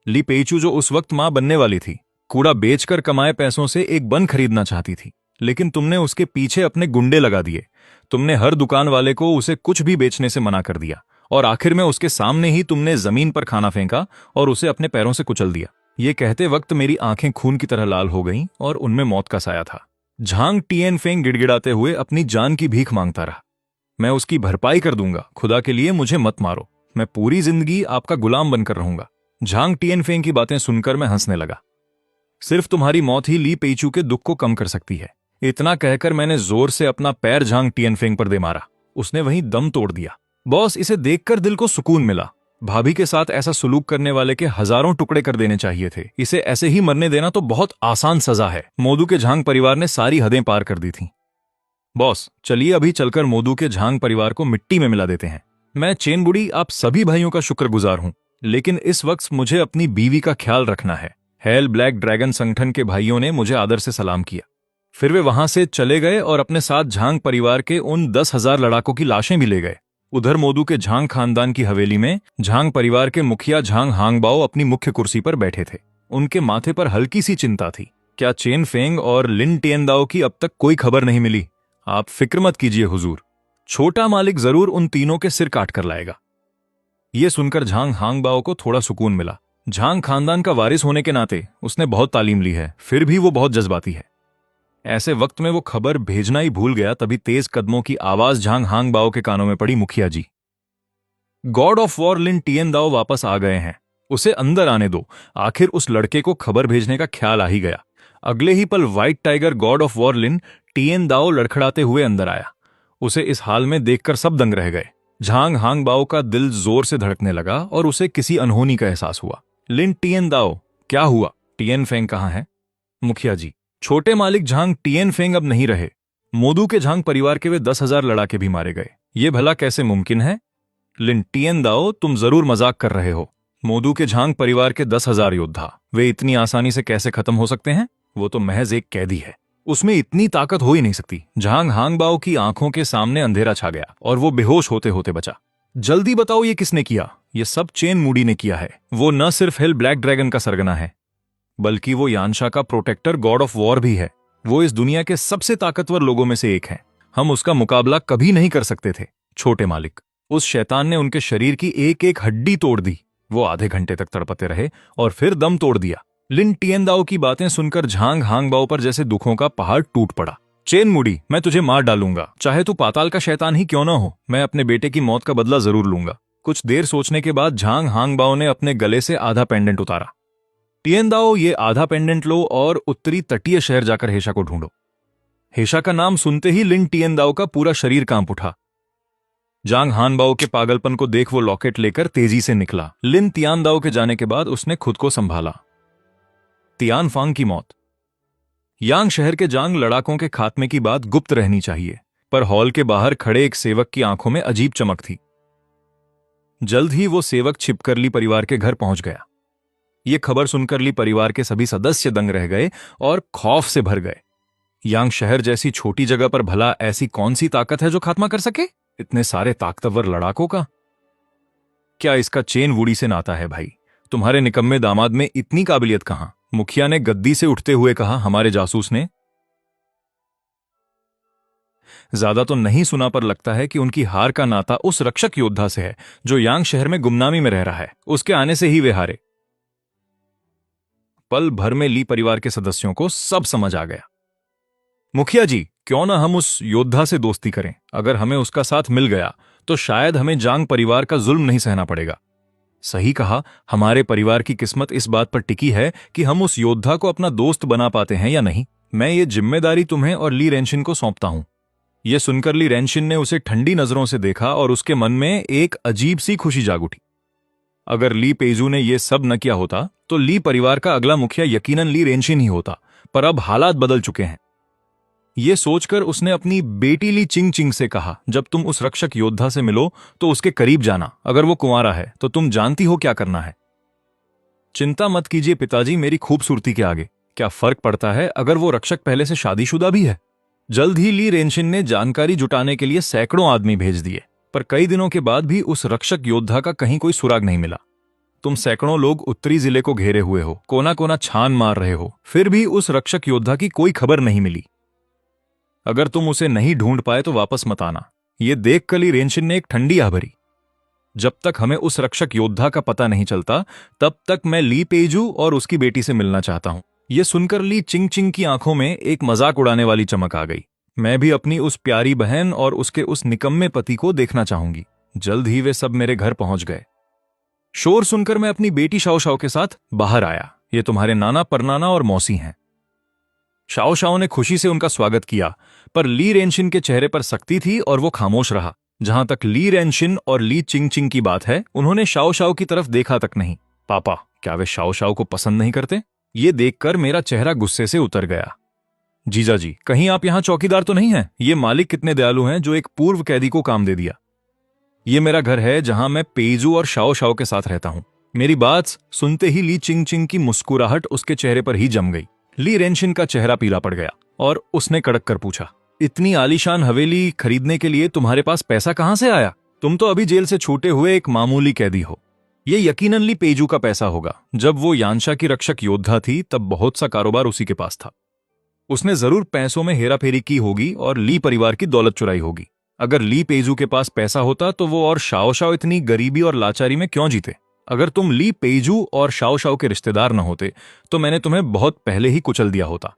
S1: ली पेइचू, जो उस वक्त मां बनने वाली थी, कूड़ा बेचकर कमाए पैसों से एक बन खरीदना चाहती थी, लेकिन तुमने उसके पीछे अपने गुंडे लगा दिए। तुमने हर दुकान वाले को उसे कुछ भी बेचने से मना कर दिया, और आखिर में उसके सामने ही तुमने जमीन पर खाना फेंका और उसे अपने पैरों से कुचल दिया। ये कहते वक्त मेरी आंखें खून की तरह लाल हो गईं और उनमें मौत का साया था। झांग टिएन फेंग गिड़गिड़ाते हुए अपनी जान की भीख मांगता रहा। मैं उसकी भरपाई कर दूंगा, खुदा के लिए मुझे मत मारो। मैं पूरी जिंदगी आपका गुलाम बनकर रहूंगा। झांग टिएन फेंग की बातें सुनकर मैं हंसने लगा। सिर्फ तुम्हारी मौत ही ली पेइचू के दुख को कम कर सकती है। इतना कहकर मैंने जोर से अपना पैर झांग टिएन फेंग पर दे मारा। उसने वहीं दम तोड़ दिया। बॉस, इसे देखकर दिल को सुकून मिला। भाभी के साथ ऐसा सुलूक करने वाले के हजारों टुकड़े कर देने चाहिए थे। इसे ऐसे ही मरने देना तो बहुत आसान सजा है। मोदू के झांग परिवार ने सारी हदें पार कर दी थीं। बॉस, चलिए अभी चलकर मोदू के झांग परिवार को मिट्टी में मिला देते हैं। मैं चेन बुड़ी आप सभी भाइयों का शुक्रगुजार हूं, लेकिन इस वक्त मुझे अपनी बीवी का ख्याल रखना है। हेल ब्लैक ड्रैगन संगठन के भाइयों ने मुझे आदर से सलाम किया। फिर वे वहां से चले गए और अपने साथ झांग परिवार के उन 10,000 लड़ाकों की लाशें भी ले गए। उधर मोदू के झांग खानदान की हवेली में झांग परिवार के मुखिया झांग हांगबाओ अपनी मुख्य कुर्सी पर बैठे थे। उनके माथे पर हल्की सी चिंता थी। क्या चेन फेंग और लिन टिएन दाओ की अब तक कोई खबर नहीं मिली? आप फिक्र मत कीजिए हुजूर, छोटा मालिक जरूर उन तीनों के सिर काट कर लाएगा। यह सुनकर झांग हांगबाओ को थोड़ा सुकून मिला। झांग खानदान का वारिस होने के नाते उसने बहुत तालीम ली है, फिर भी वो बहुत जज्बाती है। ऐसे वक्त में वो खबर भेजना ही भूल गया। तभी तेज कदमों की आवाज झांग हांगबाओ के कानों में पड़ी। मुखिया जी, god of war Lin TN दाओ वापस आ गए हैं। उसे अंदर आने दो। आखिर उस लड़के को खबर भेजने का ख्याल आ ही गया। अगले ही पल white tiger god of war Lin TN Dao लड़खड़ाते हुए अंदर आया। उसे इस हाल में देखकर सब दंग रह गए। झांग हांगबाओ का दिल जोर से धड़कने लगा और उसे किसी अनहोनी का एहसास हुआ। लिन टिएन दाओ, क्या हुआ? टिएन फेंग कहाँ है? मुखिया जी, छोटे मालिक झांग टिएन फेंग अब नहीं रहे। मोदू के झांग परिवार के वे 10,000 लड़ाके भी मारे गए। ये भला कैसे मुमकिन है? लिन टिएन दाओ, तुम जरूर मजाक कर रहे हो। मोदू के झांग परिवार के 10,000 योद्धा, वे इतनी आसानी से कैसे खत्म हो सकते हैं? वो तो महज एक कैदी है, उसमें इतनी ताकत हो ही नहीं सकती। झांग हांगबाओ की आंखों के सामने अंधेरा छा गया और वो बेहोश होते होते बचा। जल्दी बताओ, ये किसने किया? ये सब चेन मूडी ने किया है। वो न सिर्फ हेल ब्लैक ड्रैगन का सरगना है, बल्कि वो यानशा का प्रोटेक्टर गॉड ऑफ वॉर भी है। वो इस दुनिया के सबसे ताकतवर लोगों में से एक है। हम उसका मुकाबला कभी नहीं कर सकते थे। छोटे मालिक, उस शैतान ने उनके शरीर की एक एक हड्डी तोड़ दी। वो आधे घंटे तक तड़पते रहे और फिर दम तोड़ दिया। लिन टिएन दाओ की बातें सुनकर झांग हांगबाओ पर जैसे दुखों का पहाड़ टूट पड़ा। चेन मुड़ी, मैं तुझे मार डालूंगा, चाहे तू पाताल का शैतान ही क्यों ना हो। मैं अपने बेटे की मौत का बदला जरूर लूंगा। कुछ देर सोचने के बाद झांग हांगबाओ ने अपने गले से आधा पेंडेंट उतारा। टिएनदाओ, ये आधा पेंडेंट लो और उत्तरी तटीय शहर जाकर हेशा को ढूंढो। हेशा का नाम सुनते ही लिन टिएनदाओ का पूरा शरीर कांप उठा। जांग हानबाओ के पागलपन को देख वो लॉकेट लेकर तेजी से निकला। लिन तियानदाओ के जाने के बाद उसने खुद को संभाला। तियानफांग की मौत। यांग शहर के जांग लड़ाकों के खात्मे की बात गुप्त रहनी चाहिए, पर हॉल के बाहर खड़े एक सेवक की आंखों में अजीब चमक थी। जल्द ही वो सेवक छिपकर ली परिवार के घर पहुंच गया। ये खबर सुनकर ली परिवार के सभी सदस्य दंग रह गए और खौफ से भर गए। यांग शहर जैसी छोटी जगह पर भला ऐसी कौन सी ताकत है जो खात्मा कर सके? इतने सारे ताकतवर लड़ाकों का क्या इसका चेन वुडी से नाता है भाई? तुम्हारे निकम्मे दामाद में इतनी काबिलियत कहां? मुखिया ने गद्दी से उठते हुए कहा। हमारे जासूस ने ज्यादा तो नहीं सुना, पर लगता है कि उनकी हार का नाता उस रक्षक योद्धा से है जो यांग शहर में गुमनामी में रह रहा है। उसके आने से ही वे हारे। पल भर में ली परिवार के सदस्यों को सब समझ आ गया। मुखिया जी, क्यों ना हम उस योद्धा से दोस्ती करें? अगर हमें उसका साथ मिल गया तो शायद हमें जांग परिवार का जुल्म नहीं सहना पड़ेगा। सही कहा, हमारे परिवार की किस्मत इस बात पर टिकी है कि हम उस योद्धा को अपना दोस्त बना पाते हैं या नहीं। मैं ये जिम्मेदारी तुम्हें और ली रेंशिन को सौंपता हूं। यह सुनकर ली रेंशिन ने उसे ठंडी नजरों से देखा और उसके मन में एक अजीब सी खुशी जाग उठी। अगर ली पेजू ने यह सब न किया होता तो ली परिवार का अगला मुखिया यकीनन ली रेंशिन ही होता, पर अब हालात बदल चुके हैं। यह सोचकर उसने अपनी बेटी ली चिंग चिंग से कहा, जब तुम उस रक्षक योद्धा से मिलो तो उसके करीब जाना। अगर वो कुंवारा है तो तुम जानती हो क्या करना है। चिंता मत कीजिए पिताजी, मेरी खूबसूरती के आगे क्या फर्क पड़ता है अगर वो रक्षक पहले से शादीशुदा भी है। जल्द ही ली रेंशिन ने जानकारी जुटाने के लिए सैकड़ों आदमी भेज दिए, पर कई दिनों के बाद भी उस रक्षक योद्धा का कहीं कोई सुराग नहीं मिला। तुम सैकड़ों लोग उत्तरी जिले को घेरे हुए हो, कोना कोना छान मार रहे हो, फिर भी उस रक्षक योद्धा की कोई खबर नहीं मिली। अगर तुम उसे नहीं ढूंढ पाए तो वापस मत आना। यह देखकर ली रेंशिन ने एक ठंडी आह भरी। जब तक हमें उस रक्षक योद्धा का पता नहीं चलता तब तक मैं ली पेजू और उसकी बेटी से मिलना चाहता हूं। यह सुनकर ली चिंग चिंग की आंखों में एक मजाक उड़ाने वाली चमक आ गई। मैं भी अपनी उस प्यारी बहन और उसके उस निकम्मे पति को देखना चाहूंगी। जल्द ही वे सब मेरे घर पहुंच गए। शोर सुनकर मैं अपनी बेटी शाओ शाओ के साथ बाहर आया। ये तुम्हारे नाना, परनाना और मौसी हैं। शाओ शाओ ने खुशी से उनका स्वागत किया, पर ली रेंशिन के चेहरे पर सख्ती थी और वो खामोश रहा। जहां तक ली रेंशिन और ली चिंग चिंग की बात है, उन्होंने शाओ शाओ की तरफ देखा तक नहीं। पापा, क्या वे शाओ शाओ को पसंद नहीं करते? ये देखकर मेरा चेहरा गुस्से से उतर गया। जीजा जी, कहीं आप यहां चौकीदार तो नहीं हैं? ये मालिक कितने दयालु हैं जो एक पूर्व कैदी को काम दे दिया। ये मेरा घर है जहां मैं पेजू और शाओ शाओ के साथ रहता हूं। मेरी बात सुनते ही ली चिंग चिंग की मुस्कुराहट उसके चेहरे पर ही जम गई। ली रेंशिन का चेहरा पीला पड़ गया और उसने कड़क कर पूछा, इतनी आलीशान हवेली खरीदने के लिए तुम्हारे पास पैसा कहां से आया? तुम तो अभी जेल से छूटे हुए एक मामूली कैदी हो। ये यकीनन ली पेजू का पैसा होगा। जब वो यानशा की रक्षक योद्धा थी तब बहुत सा कारोबार उसी के पास था। उसने जरूर पैसों में हेराफेरी की होगी और ली परिवार की दौलत चुराई होगी। अगर ली पेजू के पास पैसा होता तो वो और शाओ शाओ इतनी गरीबी और लाचारी में क्यों जीते? अगर तुम ली पेजू और शाओ शाओ के रिश्तेदार न होते तो मैंने तुम्हें बहुत पहले ही कुचल दिया होता।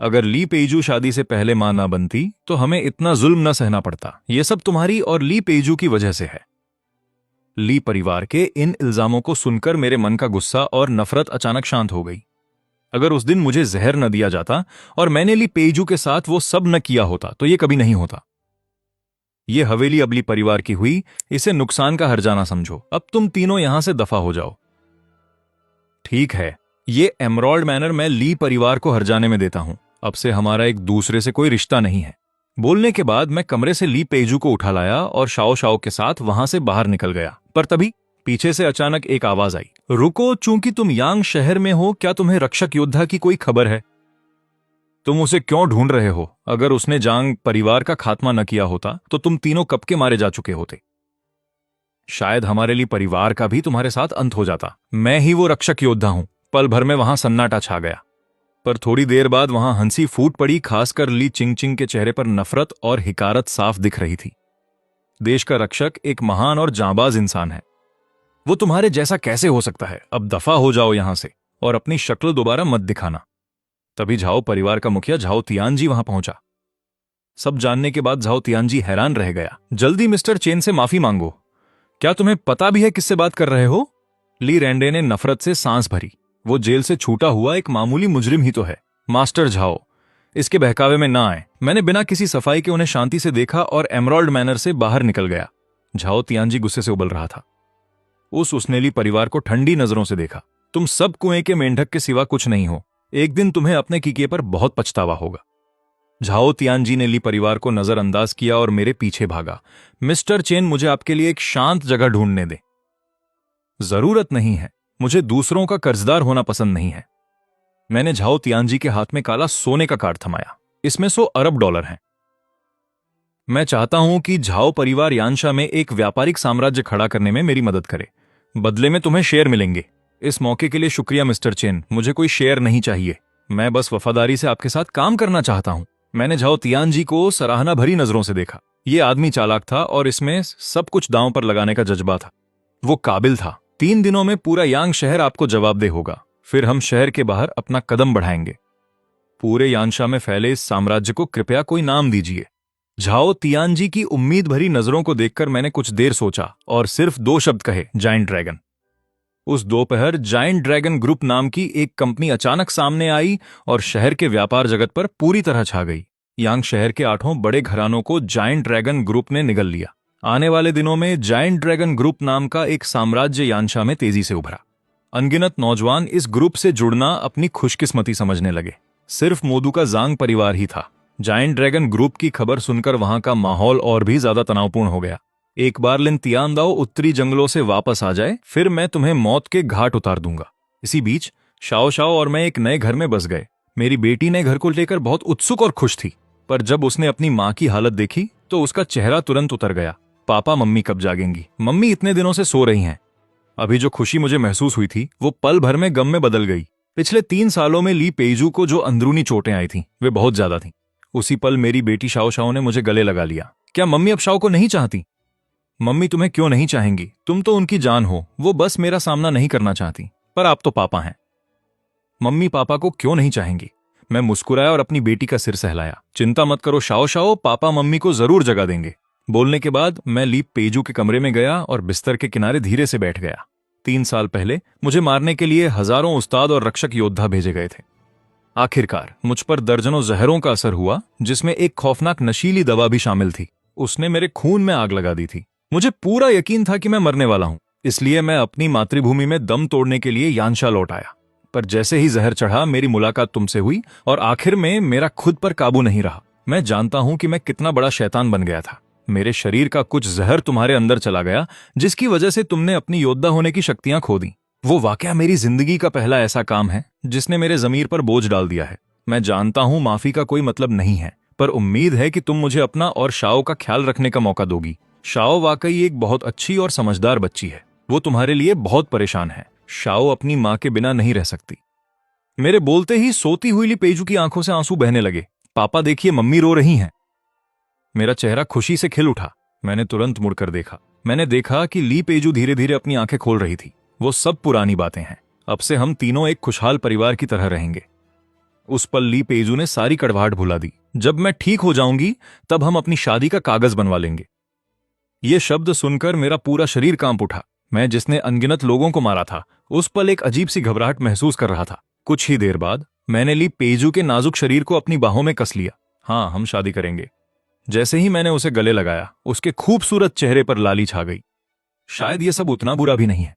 S1: अगर ली पेजू शादी से पहले मां ना बनती तो हमें इतना जुल्म न सहना पड़ता। यह सब तुम्हारी और ली पेजू की वजह से है। ली परिवार के इन इल्जामों को सुनकर मेरे मन का गुस्सा और नफरत अचानक शांत हो गई। अगर उस दिन मुझे जहर न दिया जाता और मैंने ली पेजू के साथ वो सब न किया होता तो ये कभी नहीं होता। ये हवेली अब ली परिवार की हुई, इसे नुकसान का हर्जाना समझो। अब तुम तीनों यहां से दफा हो जाओ। ठीक है, ये एमरॉल्ड मैनर मैं ली परिवार को हर्जाने में देता हूं। अब से हमारा एक दूसरे से कोई रिश्ता नहीं है। बोलने के बाद मैं कमरे से ली पेजू को उठा लाया और शाओ शाओ के साथ वहां से बाहर निकल गया। पर तभी पीछे से अचानक एक आवाज आई, रुको, चूंकि तुम यांग शहर में हो, क्या तुम्हें रक्षक योद्धा की कोई खबर है? तुम उसे क्यों ढूंढ रहे हो? अगर उसने जांग परिवार का खात्मा न किया होता तो तुम तीनों कब के मारे जा चुके होते। शायद हमारे लिए परिवार का भी तुम्हारे साथ अंत हो जाता। मैं ही वो रक्षक योद्धा हूं। पल भर में वहां सन्नाटा छा गया, पर थोड़ी देर बाद वहां हंसी फूट पड़ी। खासकर ली चिंग चिंग के चेहरे पर नफरत और हिकारत साफ दिख रही थी। देश का रक्षक एक महान और जांबाज इंसान है। वो तुम्हारे जैसा कैसे हो सकता है? अब दफा हो जाओ यहां से और अपनी शक्ल दोबारा मत दिखाना। तभी झाओ परिवार का मुखिया झाओ तियानजी वहां पहुंचा। सब जानने के बाद झाओ तियानजी हैरान रह गया। जल्दी मिस्टर चेन से माफी मांगो। क्या तुम्हें पता भी है किससे बात कर रहे हो? ली रैंडे ने नफरत से सांस भरी। वो जेल से छूटा हुआ एक मामूली मुजरिम ही तो है। मास्टर झाओ, इसके बहकावे में ना आए। मैंने बिना किसी सफाई के उन्हें शांति से देखा और एमराल्ड मैनर से बाहर निकल गया। झाओ तियानजी गुस्से से उबल रहा था। उस उसनेली परिवार को ठंडी नजरों से देखा। तुम सब कुएं के मेंढक के सिवा कुछ नहीं हो। एक दिन तुम्हें अपने किए पर बहुत पछतावा होगा। झाओ तियानजी ने ली परिवार को नजरअंदाज किया और मेरे पीछे भागा। मिस्टर चेन, मुझे आपके लिए एक शांत जगह ढूंढने दे। जरूरत नहीं है। मुझे दूसरों का कर्जदार होना पसंद नहीं है। मैंने झाओ तियानजी के हाथ में काला सोने का कार्ड थमाया। इसमें $100 हैं। मैं चाहता हूं कि झाओ परिवार यानशा में एक व्यापारिक साम्राज्य खड़ा करने में मेरी मदद करे। बदले में तुम्हें शेयर मिलेंगे। इस मौके के लिए शुक्रिया मिस्टर चेन, मुझे कोई शेयर नहीं चाहिए। मैं बस वफादारी से आपके साथ काम करना चाहता हूं। मैंने झाओ तियानजी को सराहना भरी नजरों से देखा। ये आदमी चालाक था और इसमें सब कुछ दांव पर लगाने का जज्बा था। वो काबिल था। 3 दिनों में पूरा यांग शहर आपको जवाबदेह होगा। फिर हम शहर के बाहर अपना कदम बढ़ाएंगे। पूरे यानशा में फैले इस साम्राज्य को कृपया कोई नाम दीजिए। झाओ तियानजी की उम्मीद भरी नजरों को देखकर मैंने कुछ देर सोचा और सिर्फ 2 शब्द कहे, जायंट ड्रैगन। उस दोपहर जायंट ड्रैगन ग्रुप नाम की एक कंपनी अचानक सामने आई और शहर के व्यापार जगत पर पूरी तरह छा गई। यांग शहर के 8 बड़े घरानों को जायंट ड्रैगन ग्रुप ने निगल लिया। आने वाले दिनों में जायंट ड्रैगन ग्रुप नाम का एक साम्राज्य यानशा में तेजी से उभरा। अनगिनत नौजवान इस ग्रुप से जुड़ना अपनी खुशकिस्मती समझने लगे। सिर्फ मोदू का जांग परिवार ही था। जायंट ड्रैगन ग्रुप की खबर सुनकर वहां का माहौल और भी ज्यादा तनावपूर्ण हो गया। एक बार लिन तियानदाओ उत्तरी जंगलों से वापस आ जाए, फिर मैं तुम्हें मौत के घाट उतार दूंगा। इसी बीच शाओ शाओ और मैं एक नए घर में बस गए। मेरी बेटी ने घर को लेकर बहुत उत्सुक और खुश थी, पर जब उसने अपनी मां की हालत देखी तो उसका चेहरा तुरंत उतर गया। पापा मम्मी कब जागेंगी? मम्मी इतने दिनों से सो रही हैं। अभी जो खुशी मुझे महसूस हुई थी वो पल भर में गम में बदल गई। पिछले 3 सालों में ली पेइजू को जो अंदरूनी चोटें आई थीं, वे बहुत ज्यादा थीं। उसी पल मेरी बेटी शाओ शाओ ने मुझे गले लगा लिया। क्या मम्मी अब शाओ को नहीं चाहती? मम्मी तुम्हें क्यों नहीं चाहेंगी? तुम तो उनकी जान हो। वो बस मेरा सामना नहीं करना चाहती। पर आप तो पापा हैं। मम्मी पापा को क्यों नहीं चाहेंगी? मैं मुस्कुराया और अपनी बेटी का सिर सहलाया। चिंता मत करो शाओ शाओ, पापा मम्मी को जरूर जगह देंगे। बोलने के बाद मैं ली पेइजू के कमरे में गया और बिस्तर के किनारे धीरे से बैठ गया। 3 साल पहले मुझे मारने के लिए हजारों उस्ताद और रक्षक योद्धा भेजे गए थे। आखिरकार मुझ पर दर्जनों जहरों का असर हुआ, जिसमें एक खौफनाक नशीली दवा भी शामिल थी। उसने मेरे खून में आग लगा दी थी। मुझे पूरा यकीन था कि मैं मरने वाला हूं, इसलिए मैं अपनी मातृभूमि में दम तोड़ने के लिए यानशा लौट आया। पर जैसे ही जहर चढ़ा, मेरी मुलाकात तुमसे हुई और आखिर में मेरा खुद पर काबू नहीं रहा। मैं जानता हूं कि मैं कितना बड़ा शैतान बन गया था। मेरे शरीर का कुछ जहर तुम्हारे अंदर चला गया, जिसकी वजह से तुमने अपनी योद्धा होने की शक्तियां खो दी। वो वाकया मेरी जिंदगी का पहला ऐसा काम है जिसने मेरे जमीर पर बोझ डाल दिया है। मैं जानता हूं माफी का कोई मतलब नहीं है, पर उम्मीद है कि तुम मुझे अपना और शाओ का ख्याल रखने का मौका दोगी। शाओ वाकई एक बहुत अच्छी और समझदार बच्ची है। वो तुम्हारे लिए बहुत परेशान है। शाओ अपनी मां के बिना नहीं रह सकती। मेरे बोलते ही सोती हुई ली पेइजू की आंखों से आंसू बहने लगे। पापा देखिए, मम्मी रो रही हैं। मेरा चेहरा खुशी से खिल उठा। मैंने तुरंत मुड़कर देखा। मैंने देखा कि ली पेइजू धीरे धीरे अपनी आंखें खोल रही थी। वो सब पुरानी बातें हैं। अब से हम तीनों एक खुशहाल परिवार की तरह रहेंगे। उस पल ली पेइजू ने सारी कड़वाहट भुला दी। जब मैं ठीक हो जाऊंगी तब हम अपनी शादी का कागज बनवा लेंगे। ये शब्द सुनकर मेरा पूरा शरीर कांप उठा। मैं जिसने अनगिनत लोगों को मारा था, उस पल एक अजीब सी घबराहट महसूस कर रहा था। कुछ ही देर बाद मैंने ली पेइजू के नाजुक शरीर को अपनी बाहों में कस लिया। हाँ, हम शादी करेंगे। जैसे ही मैंने उसे गले लगाया, उसके खूबसूरत चेहरे पर लाली छा गई। शायद ये सब उतना बुरा भी नहीं है।